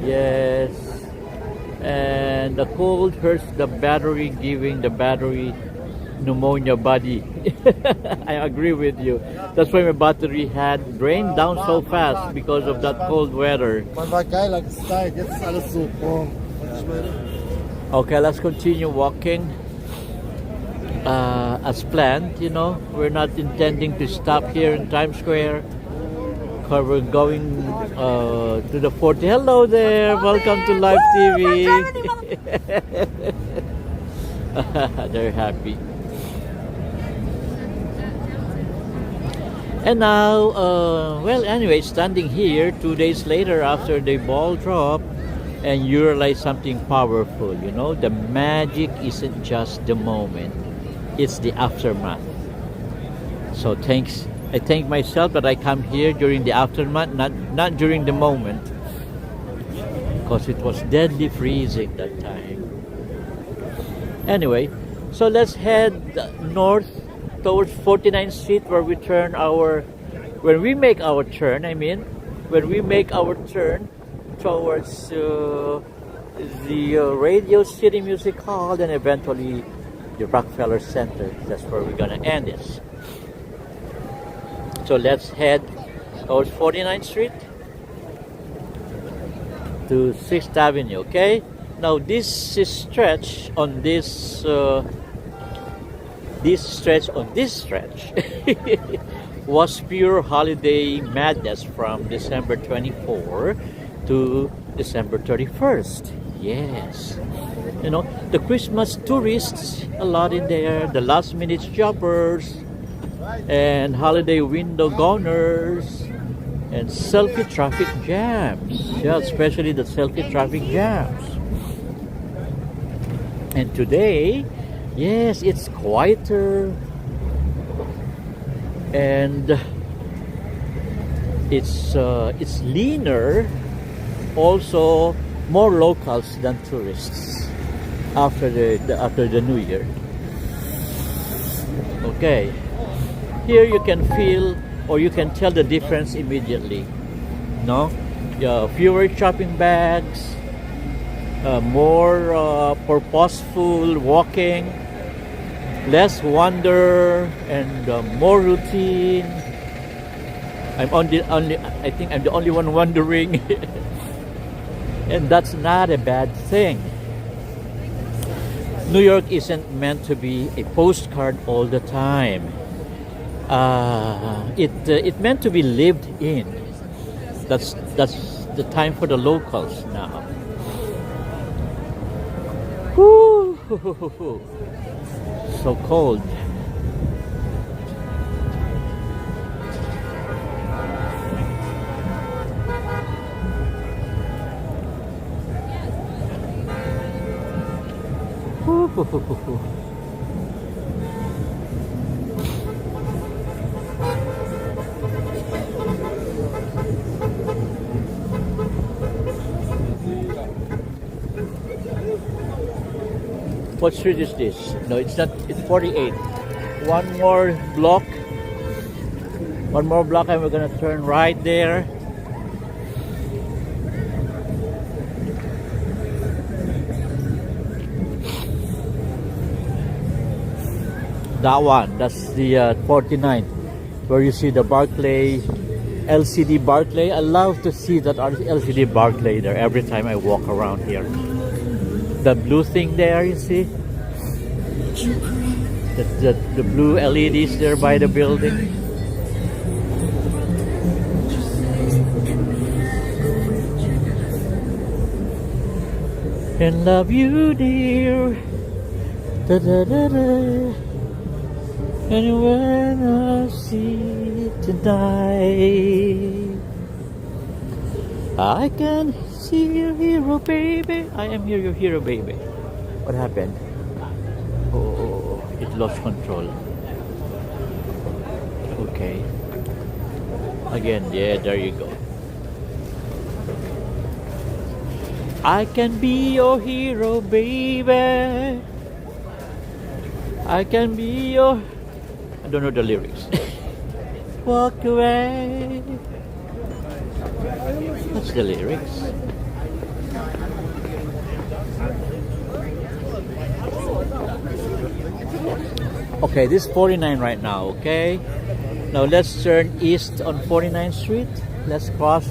Yes, and the cold hurts the battery, giving the battery pneumonia body. I agree with you. That's why my battery had drained down so fast because of that cold weather. Okay, let's continue walking as planned. You know, we're not intending to stop here in Times Square. We're going to the 40. Hello there, welcome to Live TV. They're happy. And now, well, anyway, standing here 2 days later after the ball drop, and you realize something powerful. You know, the magic isn't just the moment; it's the aftermath. So I thank myself that I come here during the aftermath, not during the moment, because it was deadly freezing that time. Anyway, so let's head north towards 49th Street where we turn our when we make our turn, when we make our turn towards the Radio City Music Hall, then eventually the Rockefeller Center. That's where we're gonna end this. So let's head towards 49th Street to 6th Avenue, okay? Now this stretch on this stretch was pure holiday madness from December 24 to December 31st. Yes. You know, the Christmas tourists, a lot in there, the last minute shoppers, and holiday window goners, and selfie traffic jams. Yeah, especially the selfie traffic jams. And today, yes, it's quieter, and it's leaner. Also, more locals than tourists after the New Year. Okay, here you can feel or you can tell the difference immediately. No, fewer shopping bags, more purposeful walking, less wonder, and more routine. I think I'm the only one wondering. And that's not a bad thing. New York isn't meant to be a postcard all the time. It meant to be lived in. That's the time for the locals now. Woo! So cold. What street is this? No, it's not. It's 48. One more block, and we're gonna turn right there. That one, that's the 49, where you see the Barclay, LCD Barclay. I love to see that LCD Barclay there every time I walk around here. The blue thing there, you see? The blue LEDs there by the building. And love you, dear. Da, da, da, da. And when I see tonight, I can see your hero, baby. I am here, your hero, baby. What happened? Oh, it lost control. Okay. Again, yeah, there you go. I can be your hero, baby. I can be your... I don't know the lyrics. Walk away. What's the lyrics? Okay, this is 49 right now, okay? Now let's turn east on 49th Street. Let's cross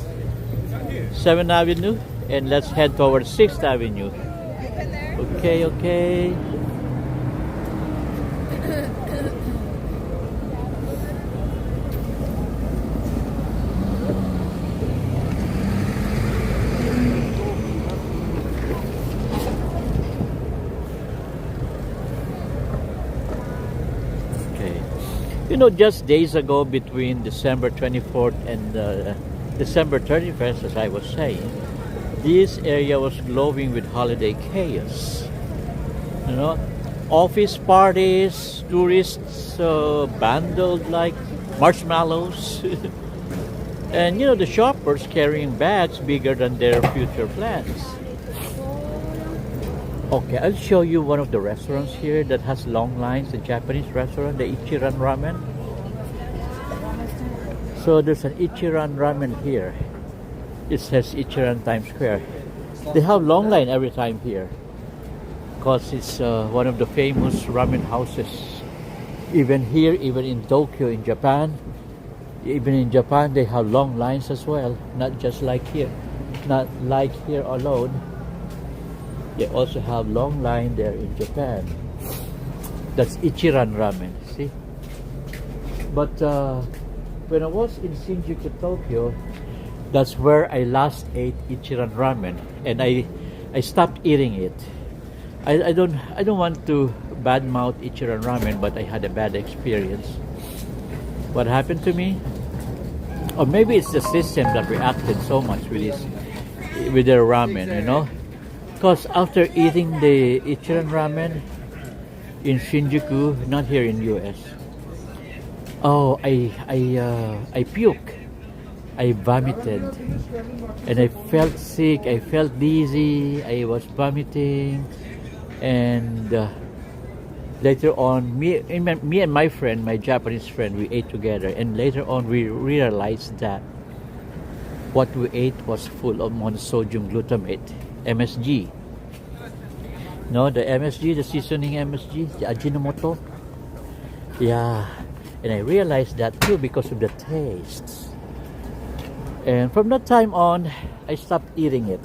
7th Avenue and let's head towards 6th Avenue. Okay, okay. You know, just days ago between December 24th and December 31st, as I was saying, this area was glowing with holiday chaos. You know, office parties, tourists bundled like marshmallows. And you know, the shoppers carrying bags bigger than their future plans. Okay, I'll show you one of the restaurants here that has long lines, the Japanese restaurant, the Ichiran Ramen. So there's an Ichiran Ramen here. It says Ichiran Times Square. They have long line every time here because it's one of the famous ramen houses. Even here, even in Tokyo, in Japan, even in Japan they have long lines as well. Not just like here, not like here alone. They also have long line there in Japan. That's Ichiran Ramen, see? But when I was in Shinjuku, Tokyo, that's where I last ate Ichiran Ramen, and I stopped eating it. I don't want to badmouth Ichiran Ramen, but I had a bad experience. What happened to me? Or maybe it's the system that reacted so much with their ramen, you know? Because after eating the Ichiran Ramen in Shinjuku, not here in US, oh, I puke. I vomited. And I felt sick, I felt dizzy, I was vomiting. And later on, me and my friend, my Japanese friend, we ate together. And later on, we realized that what we ate was full of monosodium glutamate, MSG. No, the MSG, the seasoning MSG, the Ajinomoto. Yeah, and I realized that too because of the taste. And from that time on, I stopped eating it.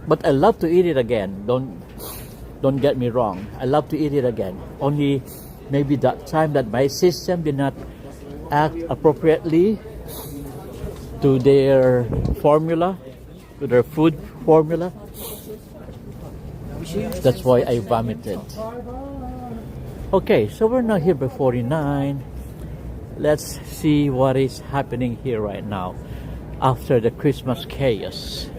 But I love to eat it again. Don't get me wrong. I love to eat it again. Only maybe that time that my system did not act appropriately to their formula, to their food formula. That's why I vomited. Okay, so we're now here by 49. Let's see what is happening here right now after the Christmas chaos.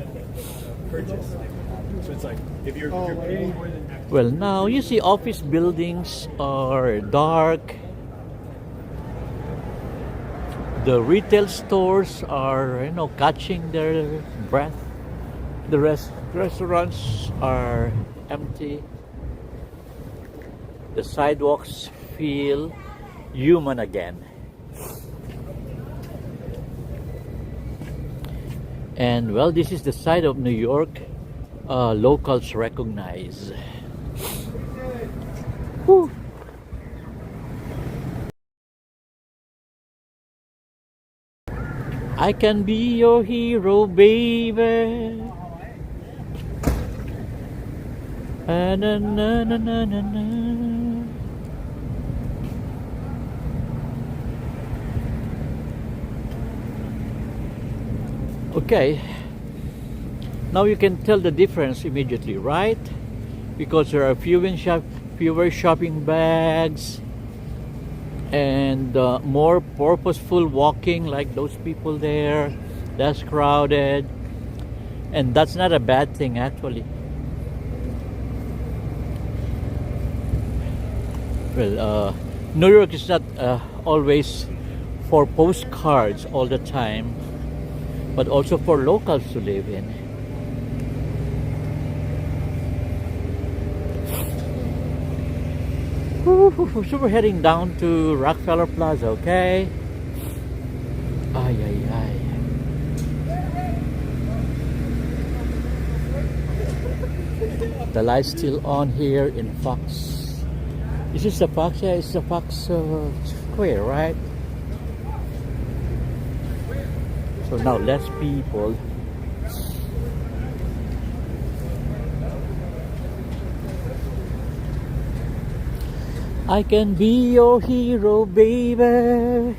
Well, now you see office buildings are dark. The retail stores are, you know, catching their breath. The restaurants are empty. The sidewalks feel human again. And well, this is the side of New York locals recognize. Whew. I can be your hero, baby. Na, na, na, na, na, na. Okay, now you can tell the difference immediately, right? Because there are fewer shopping bags and more purposeful walking, like those people there, less crowded, and that's not a bad thing actually. Well, New York is not always for postcards all the time, but also for locals to live in. So we're heading down to Rockefeller Plaza, okay? Ay, ay, ay. The light's still on here in Fox. Is this the Fox? Yeah, it's the Fox Square, right? So now less people. I can be your hero, baby.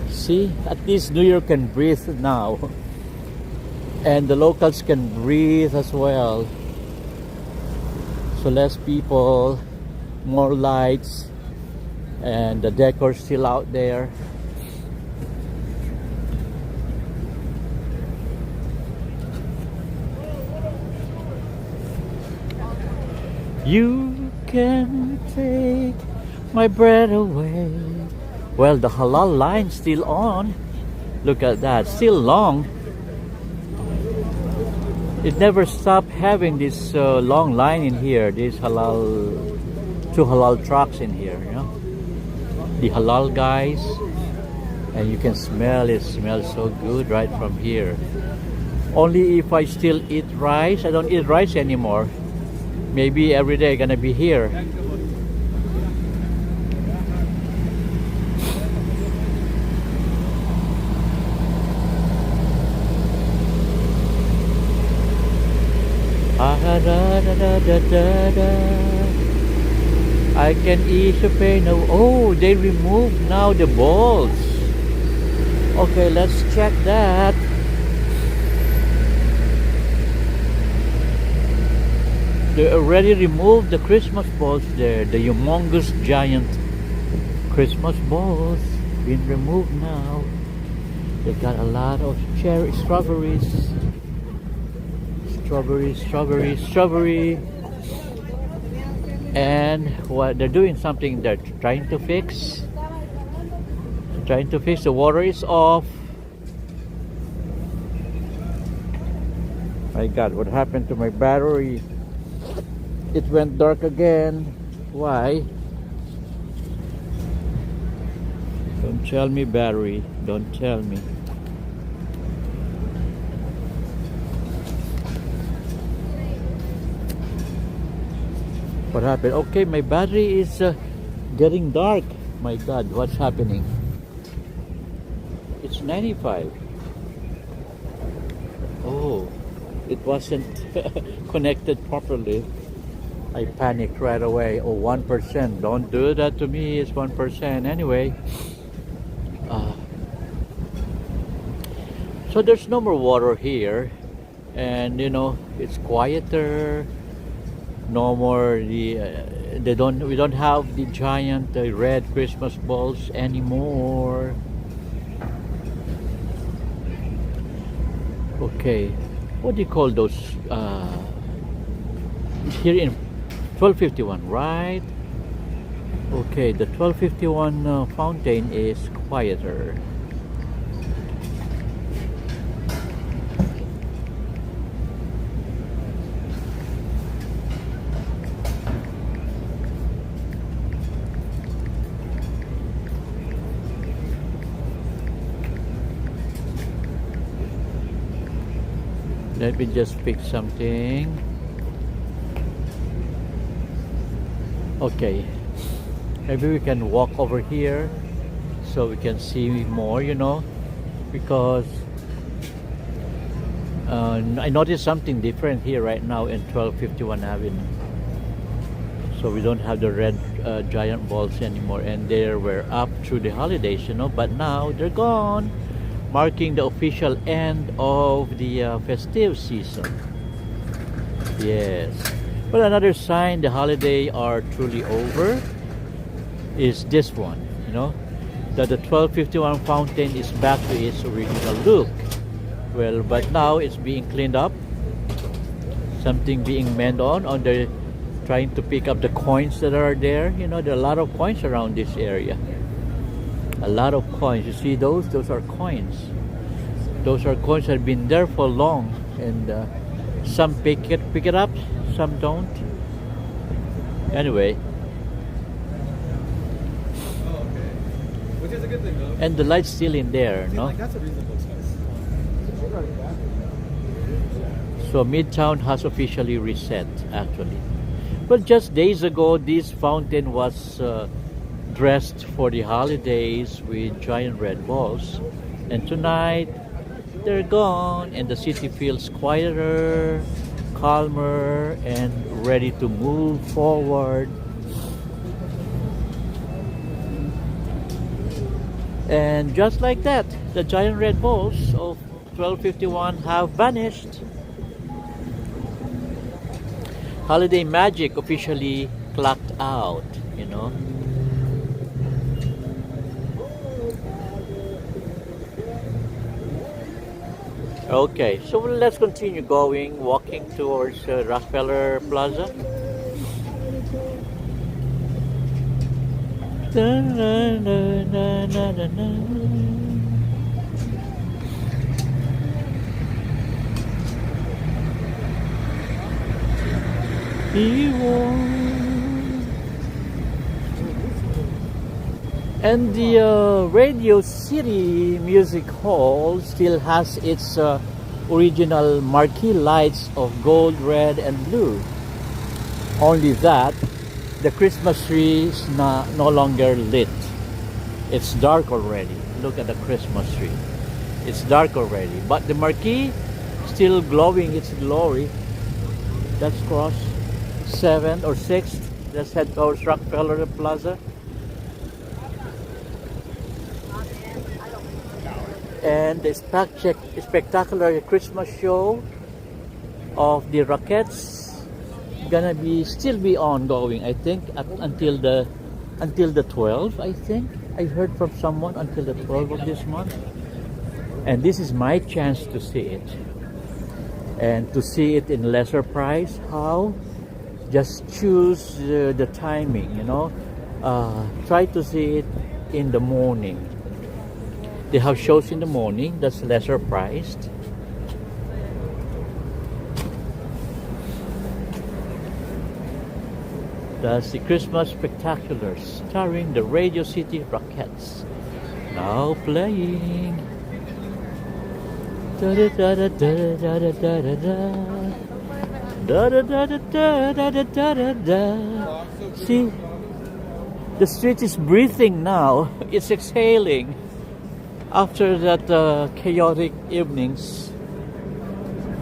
See, at least New York can breathe now. And the locals can breathe as well. So less people, more lights, and the decor still out there. You can take my breath away. Well, the halal line's still on. Look at that, still long. It never stopped having this long line in here. This halal, 2 halal trucks in here, you know. The halal guys, and you can smell it. Smells so good right from here. Only if I still eat rice. I don't eat rice anymore. Maybe every day gonna be here. I can ease the pain. Oh, they removed now the balls. Okay, let's check that. They already removed the Christmas balls there. The humongous giant Christmas balls been removed now. They got a lot of strawberries. Strawberry. And what they're doing, something they're trying to fix. The water is off. My God, what happened to my battery? It went dark again. Why? Don't tell me, battery. Don't tell me. What happened? Okay, my battery is getting dark. My God, what's happening? It's 95. Oh, it wasn't connected properly. I panicked right away. Oh, 1%. Don't do that to me. It's 1%. Anyway. So there's no more water here. And you know, it's quieter. No more we don't have the giant red Christmas balls anymore. Okay, what do you call those? Here in 1251, right? Okay, the 1251 fountain is quieter. Let me just fix something. Okay, maybe we can walk over here so we can see more, you know, because I noticed something different here right now in 1251 Avenue. So we don't have the red giant balls anymore, and they were up through the holidays, you know, but now they're gone, marking the official end of the festive season. Yes. Well, another sign the holiday are truly over is this one, you know, that the 1251 fountain is back to its original look. Well, but now it's being cleaned up, something being mended on the trying to pick up the coins that are there. You know, there are a lot of coins around this area. A lot of coins. You see those? Those are coins. Those are coins that have been there for long, and some pick it up, some don't. Anyway. Oh, okay. Which is a good thing, though. And the light's still in there, no? Like, that's a reasonable size. So Midtown has officially reset, actually. But just days ago, this fountain was dressed for the holidays with giant red balls, and tonight they're gone, and the city feels quieter, calmer, and ready to move forward. And just like that, the giant red balls of 1251 have vanished. Holiday magic officially clocked out, you know. Okay, so let's continue going, walking towards Rockefeller Plaza. Da, na, na, na, na, na, na. And the Radio City Music Hall still has its original marquee lights of gold, red, and blue. Only that, the Christmas tree is no longer lit. It's dark already. Look at the Christmas tree. It's dark already. But the marquee still glowing its glory. Let's cross 7th or 6th. Let's head towards Rockefeller Plaza. And the spectacular Christmas show of the Rockettes gonna still be ongoing, I think, until the 12th. I think I heard from someone until the 12th of this month, and this is my chance to see it, and to see it in lesser price. How? Just choose the timing, you know. Try to see it in the morning. They have shows in the morning that's lesser priced. That's the Christmas Spectacular starring the Radio City Rockettes. Now playing. Da da da da da da da da da da da da da da da da da. See, the street is breathing now. It's exhaling. After that chaotic evenings,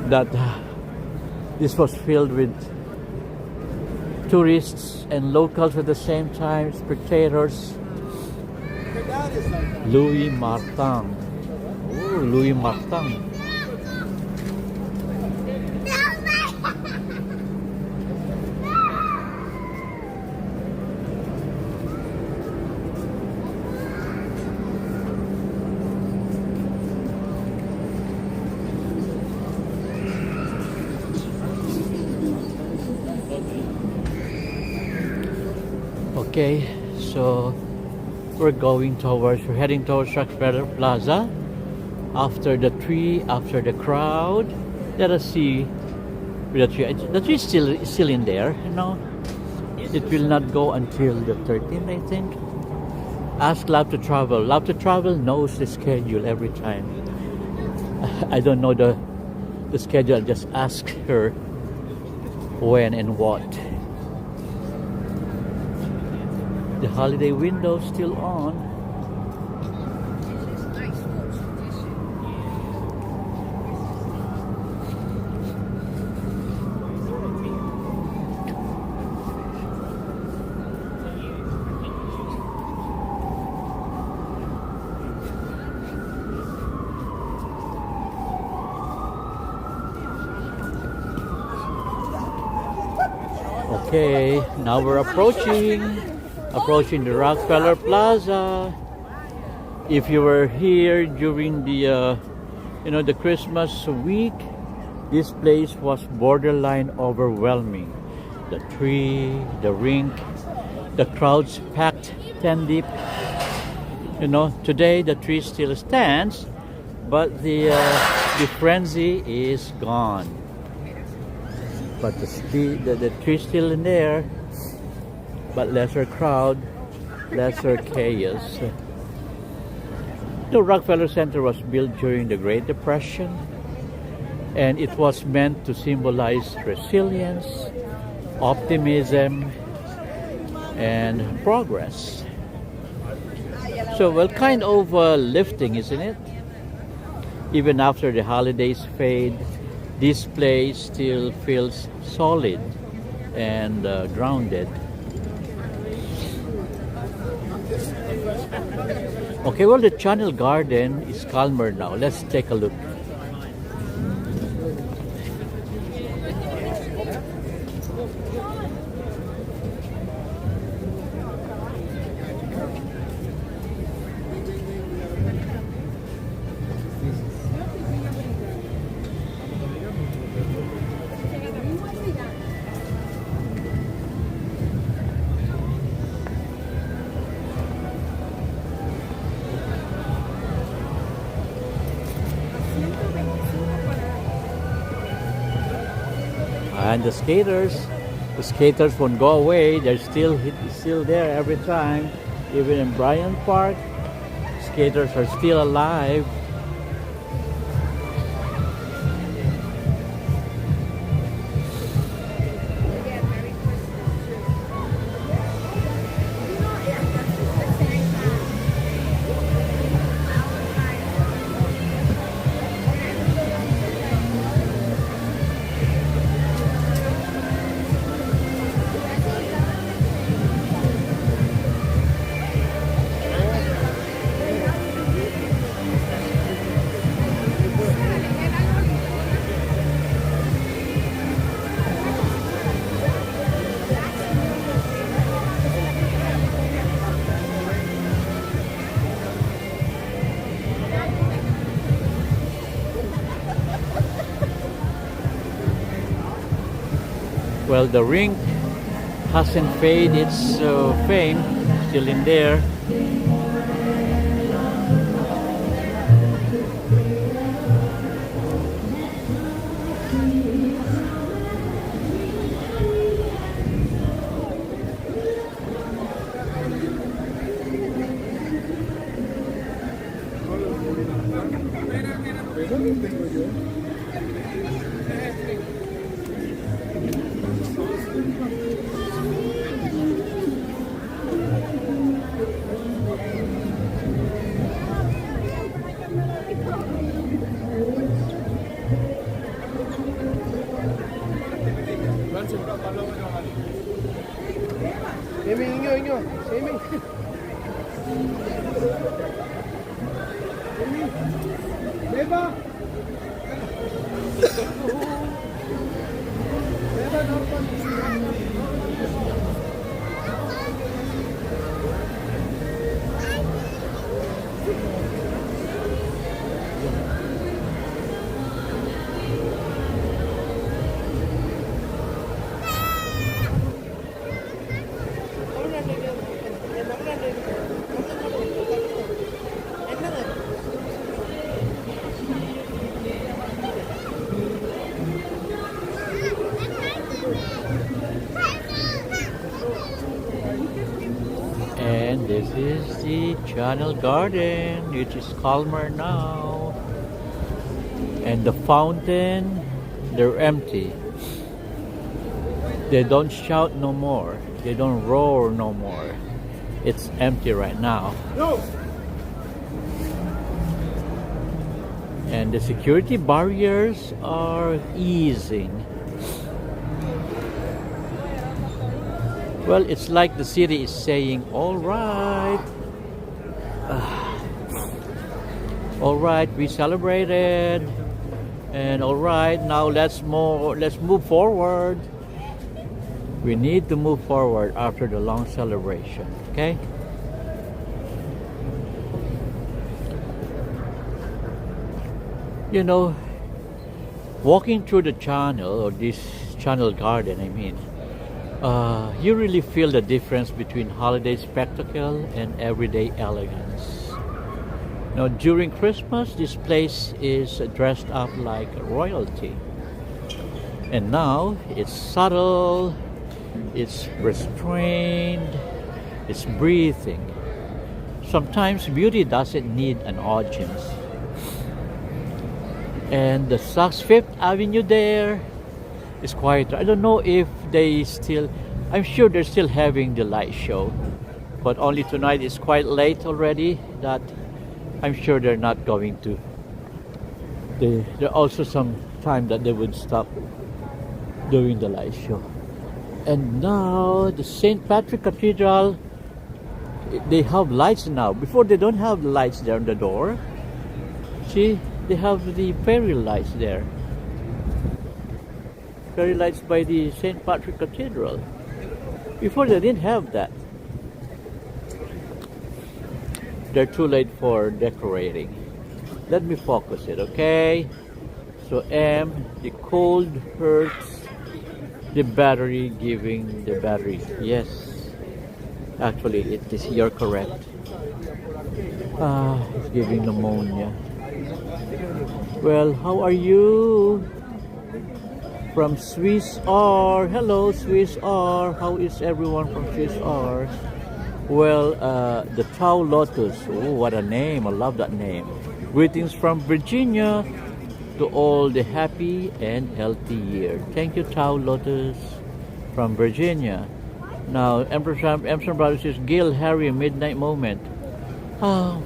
that this was filled with tourists and locals at the same time, spectators. Louis Martin. Oh, Louis Martin. Okay, so we're heading towards Rockefeller Plaza. After the tree, after the crowd, let us see the tree. The tree is still in there, you know. It will not go until the 13th, I think. Ask Love to Travel. Love to Travel knows the schedule every time. I don't know the schedule. Just ask her when and what. The holiday window still on. Okay, now we're approaching the Rockefeller Plaza. If you were here during the the Christmas week, this place was borderline overwhelming. The tree, the rink, the crowds packed 10 deep. You know, today the tree still stands, but the frenzy is gone. But the tree still in there, but lesser crowd, lesser chaos. The Rockefeller Center was built during the Great Depression, and it was meant to symbolize resilience, optimism, and progress. So, well, kind of lifting, isn't it? Even after the holidays fade, this place still feels solid and grounded. Okay, well, the Channel Garden is calmer now. Let's take a look. And the skaters won't go away. They're still there every time. Even in Bryant Park, skaters are still alive. Well, the rink hasn't faded its fame, still in there. Inyo. Shaming. Beba. And this is the Channel Garden, which is calmer now. And the fountain, they're empty. They don't shout no more. They don't roar no more. It's empty right now. No. And the security barriers are easing. Well, it's like the city is saying, all right, we celebrated, and all right, now let's move forward. We need to move forward after the long celebration, okay? You know, walking through the channel, or this Channel Garden, I mean, you really feel the difference between holiday spectacle and everyday elegance. Now, during Christmas, this place is dressed up like royalty. And now, it's subtle, it's restrained, it's breathing. Sometimes beauty doesn't need an audience. And the Saks Fifth Avenue there is quieter. I don't know if I'm sure they're still having the light show, but only tonight. It's quite late already that I'm sure they're not going to. There also some time that they would stop doing the light show. And now the St. Patrick Cathedral, they have lights now. Before they don't have lights there on the door. See, they have the fairy lights there. Fairy lights by the St. Patrick Cathedral. Before they didn't have that. They're too late for decorating. Let me focus it, okay? So M, the cold hurts the battery, giving the battery. Yes. Actually, it is, you're correct. It's giving pneumonia. Well, how are you? from Swiss R. Hello, Swiss R. How is everyone from Swiss R? Well, the Tau Lotus. Oh, what a name. I love that name. Greetings from Virginia to all the happy and healthy year. Thank you, Tau Lotus from Virginia. Now, Emerson Brothers says, Gil, Harry, Midnight Moment. Oh,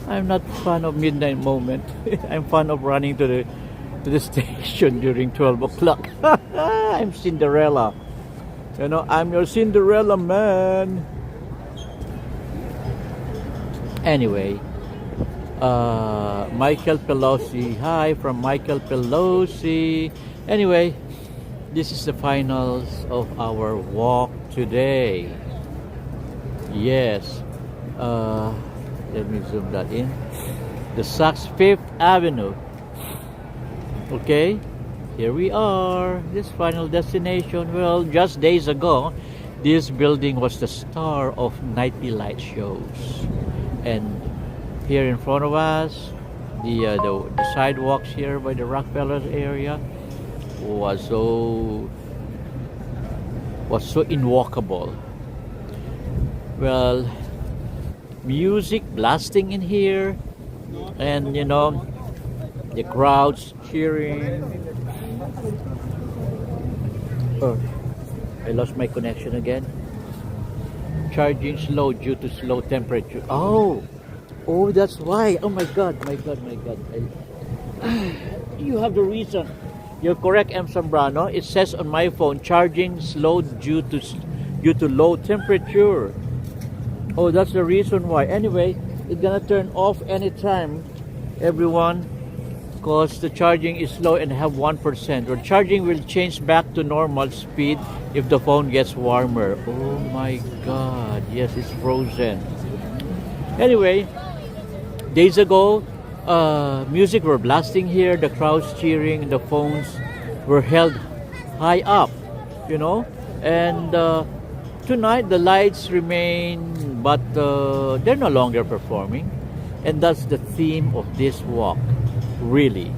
I'm not fan of Midnight Moment. I'm fan of running to the station during 12 o'clock. I'm Cinderella. You know, I'm your Cinderella man. Anyway, Michael Pelosi. Hi from Michael Pelosi. Anyway, this is the finals of our walk today. Yes. Let me zoom that in. The Saks Fifth Avenue. Okay, here we are. This final destination. Well, just days ago, this building was the star of nightly light shows. And here in front of us, the sidewalks here by the Rockefeller area was so unwalkable. Well, music blasting in here, and you know, the crowds cheering. Oh, I lost my connection again. Charging slow due to slow temperature. Oh, that's why. Oh my God. You have the reason. You're correct, M. Zambrano. It says on my phone, charging slow due to low temperature. Oh, that's the reason why. Anyway, it's gonna turn off anytime, everyone, because the charging is slow and have 1%. Or charging will change back to normal speed if the phone gets warmer. Oh my God. Yes, it's frozen. Anyway, days ago, music were blasting here, the crowds cheering, the phones were held high up, you know. And tonight the lights remain, but they're no longer performing. And that's the theme of this walk, really.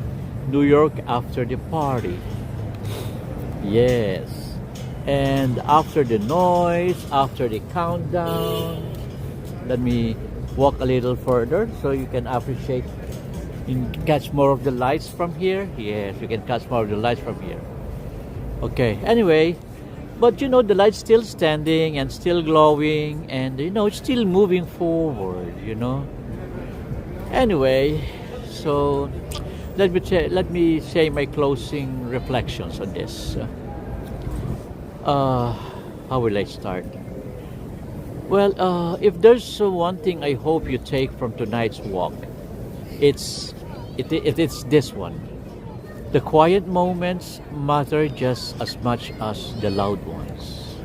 New York after the party. Yes. And after the noise, after the countdown, let me walk a little further so you can appreciate and catch more of the lights from here. Yes, you can catch more of the lights from here. Okay, anyway, but you know, the light's still standing and still glowing, and you know, it's still moving forward, you know. Anyway, so let me say my closing reflections on this. How will I start? Well, if there's one thing I hope you take from tonight's walk, it's this one. The quiet moments matter just as much as the loud ones.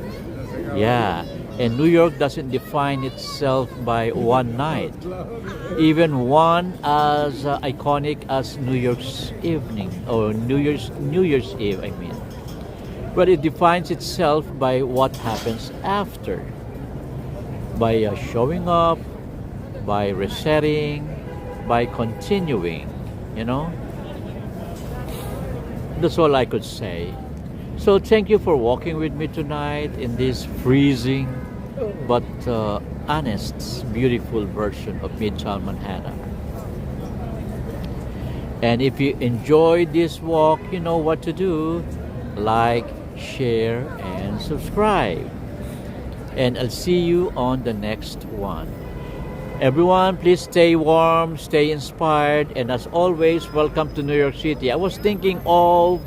Yeah, and New York doesn't define itself by one night, even one as iconic as New Year's evening or New Year's Eve. I mean, but it defines itself by what happens after. By showing up, by resetting, by continuing, you know. That's all I could say. So thank you for walking with me tonight in this freezing but honest, beautiful version of Midtown Manhattan. And if you enjoyed this walk, you know what to do. Like, share, and subscribe. And I'll see you on the next one. Everyone, please stay warm, stay inspired, and as always, welcome to New York City. I was thinking of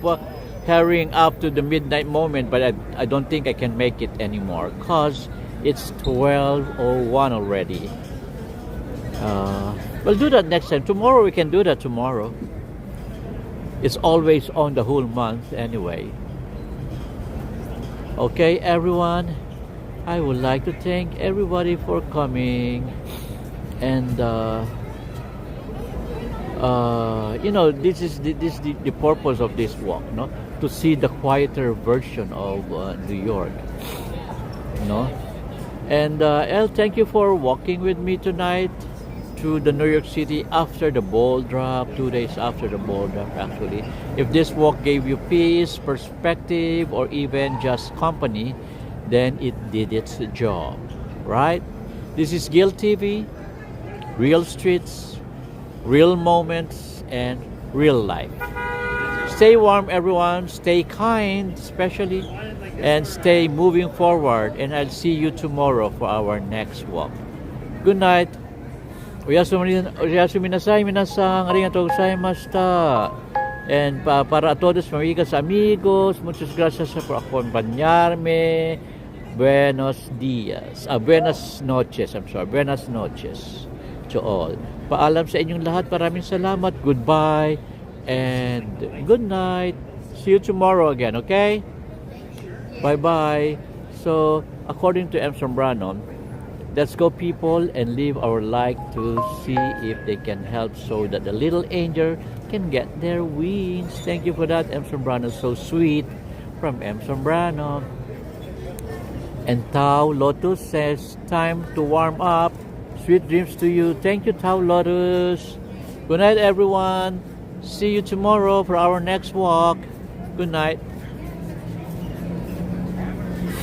hurrying up to the midnight moment, but I don't think I can make it anymore because it's 12:01 already. We'll do that next time. Tomorrow we can do that tomorrow. It's always on the whole month anyway. Okay, everyone. I would like to thank everybody for coming, and you know, this is the purpose of this walk, no? To see the quieter version of New York, no? And El, thank you for walking with me tonight. to the New York City after the ball drop, 2 days after the ball drop actually. If this walk gave you peace, perspective, or even just company, then it did its job, right? This is Gil TV, real streets, real moments, and real life. Stay warm, everyone. Stay kind, especially, and stay moving forward. And I'll see you tomorrow for our next walk. Good night. Oyasumi nasai minasang, arigatou gozaimashita. And para a todos, amigas, amigos, muchas gracias por acompañarme. Buenos días. Buenas noches. I'm sorry. Buenas noches to all. Paalam sa inyong lahat. Maraming salamat. Goodbye. And good night. See you tomorrow again, okay? Bye-bye. So, according to M. Sombrano, let's go people and leave our like to see if they can help so that the little angel can get their wings. Thank you for that, M. Sombrano. So sweet from M. Sombrano. And Tau Lotus says, time to warm up. Sweet dreams to you. Thank you, Tau Lotus. Good night, everyone. See you tomorrow for our next walk. Good night.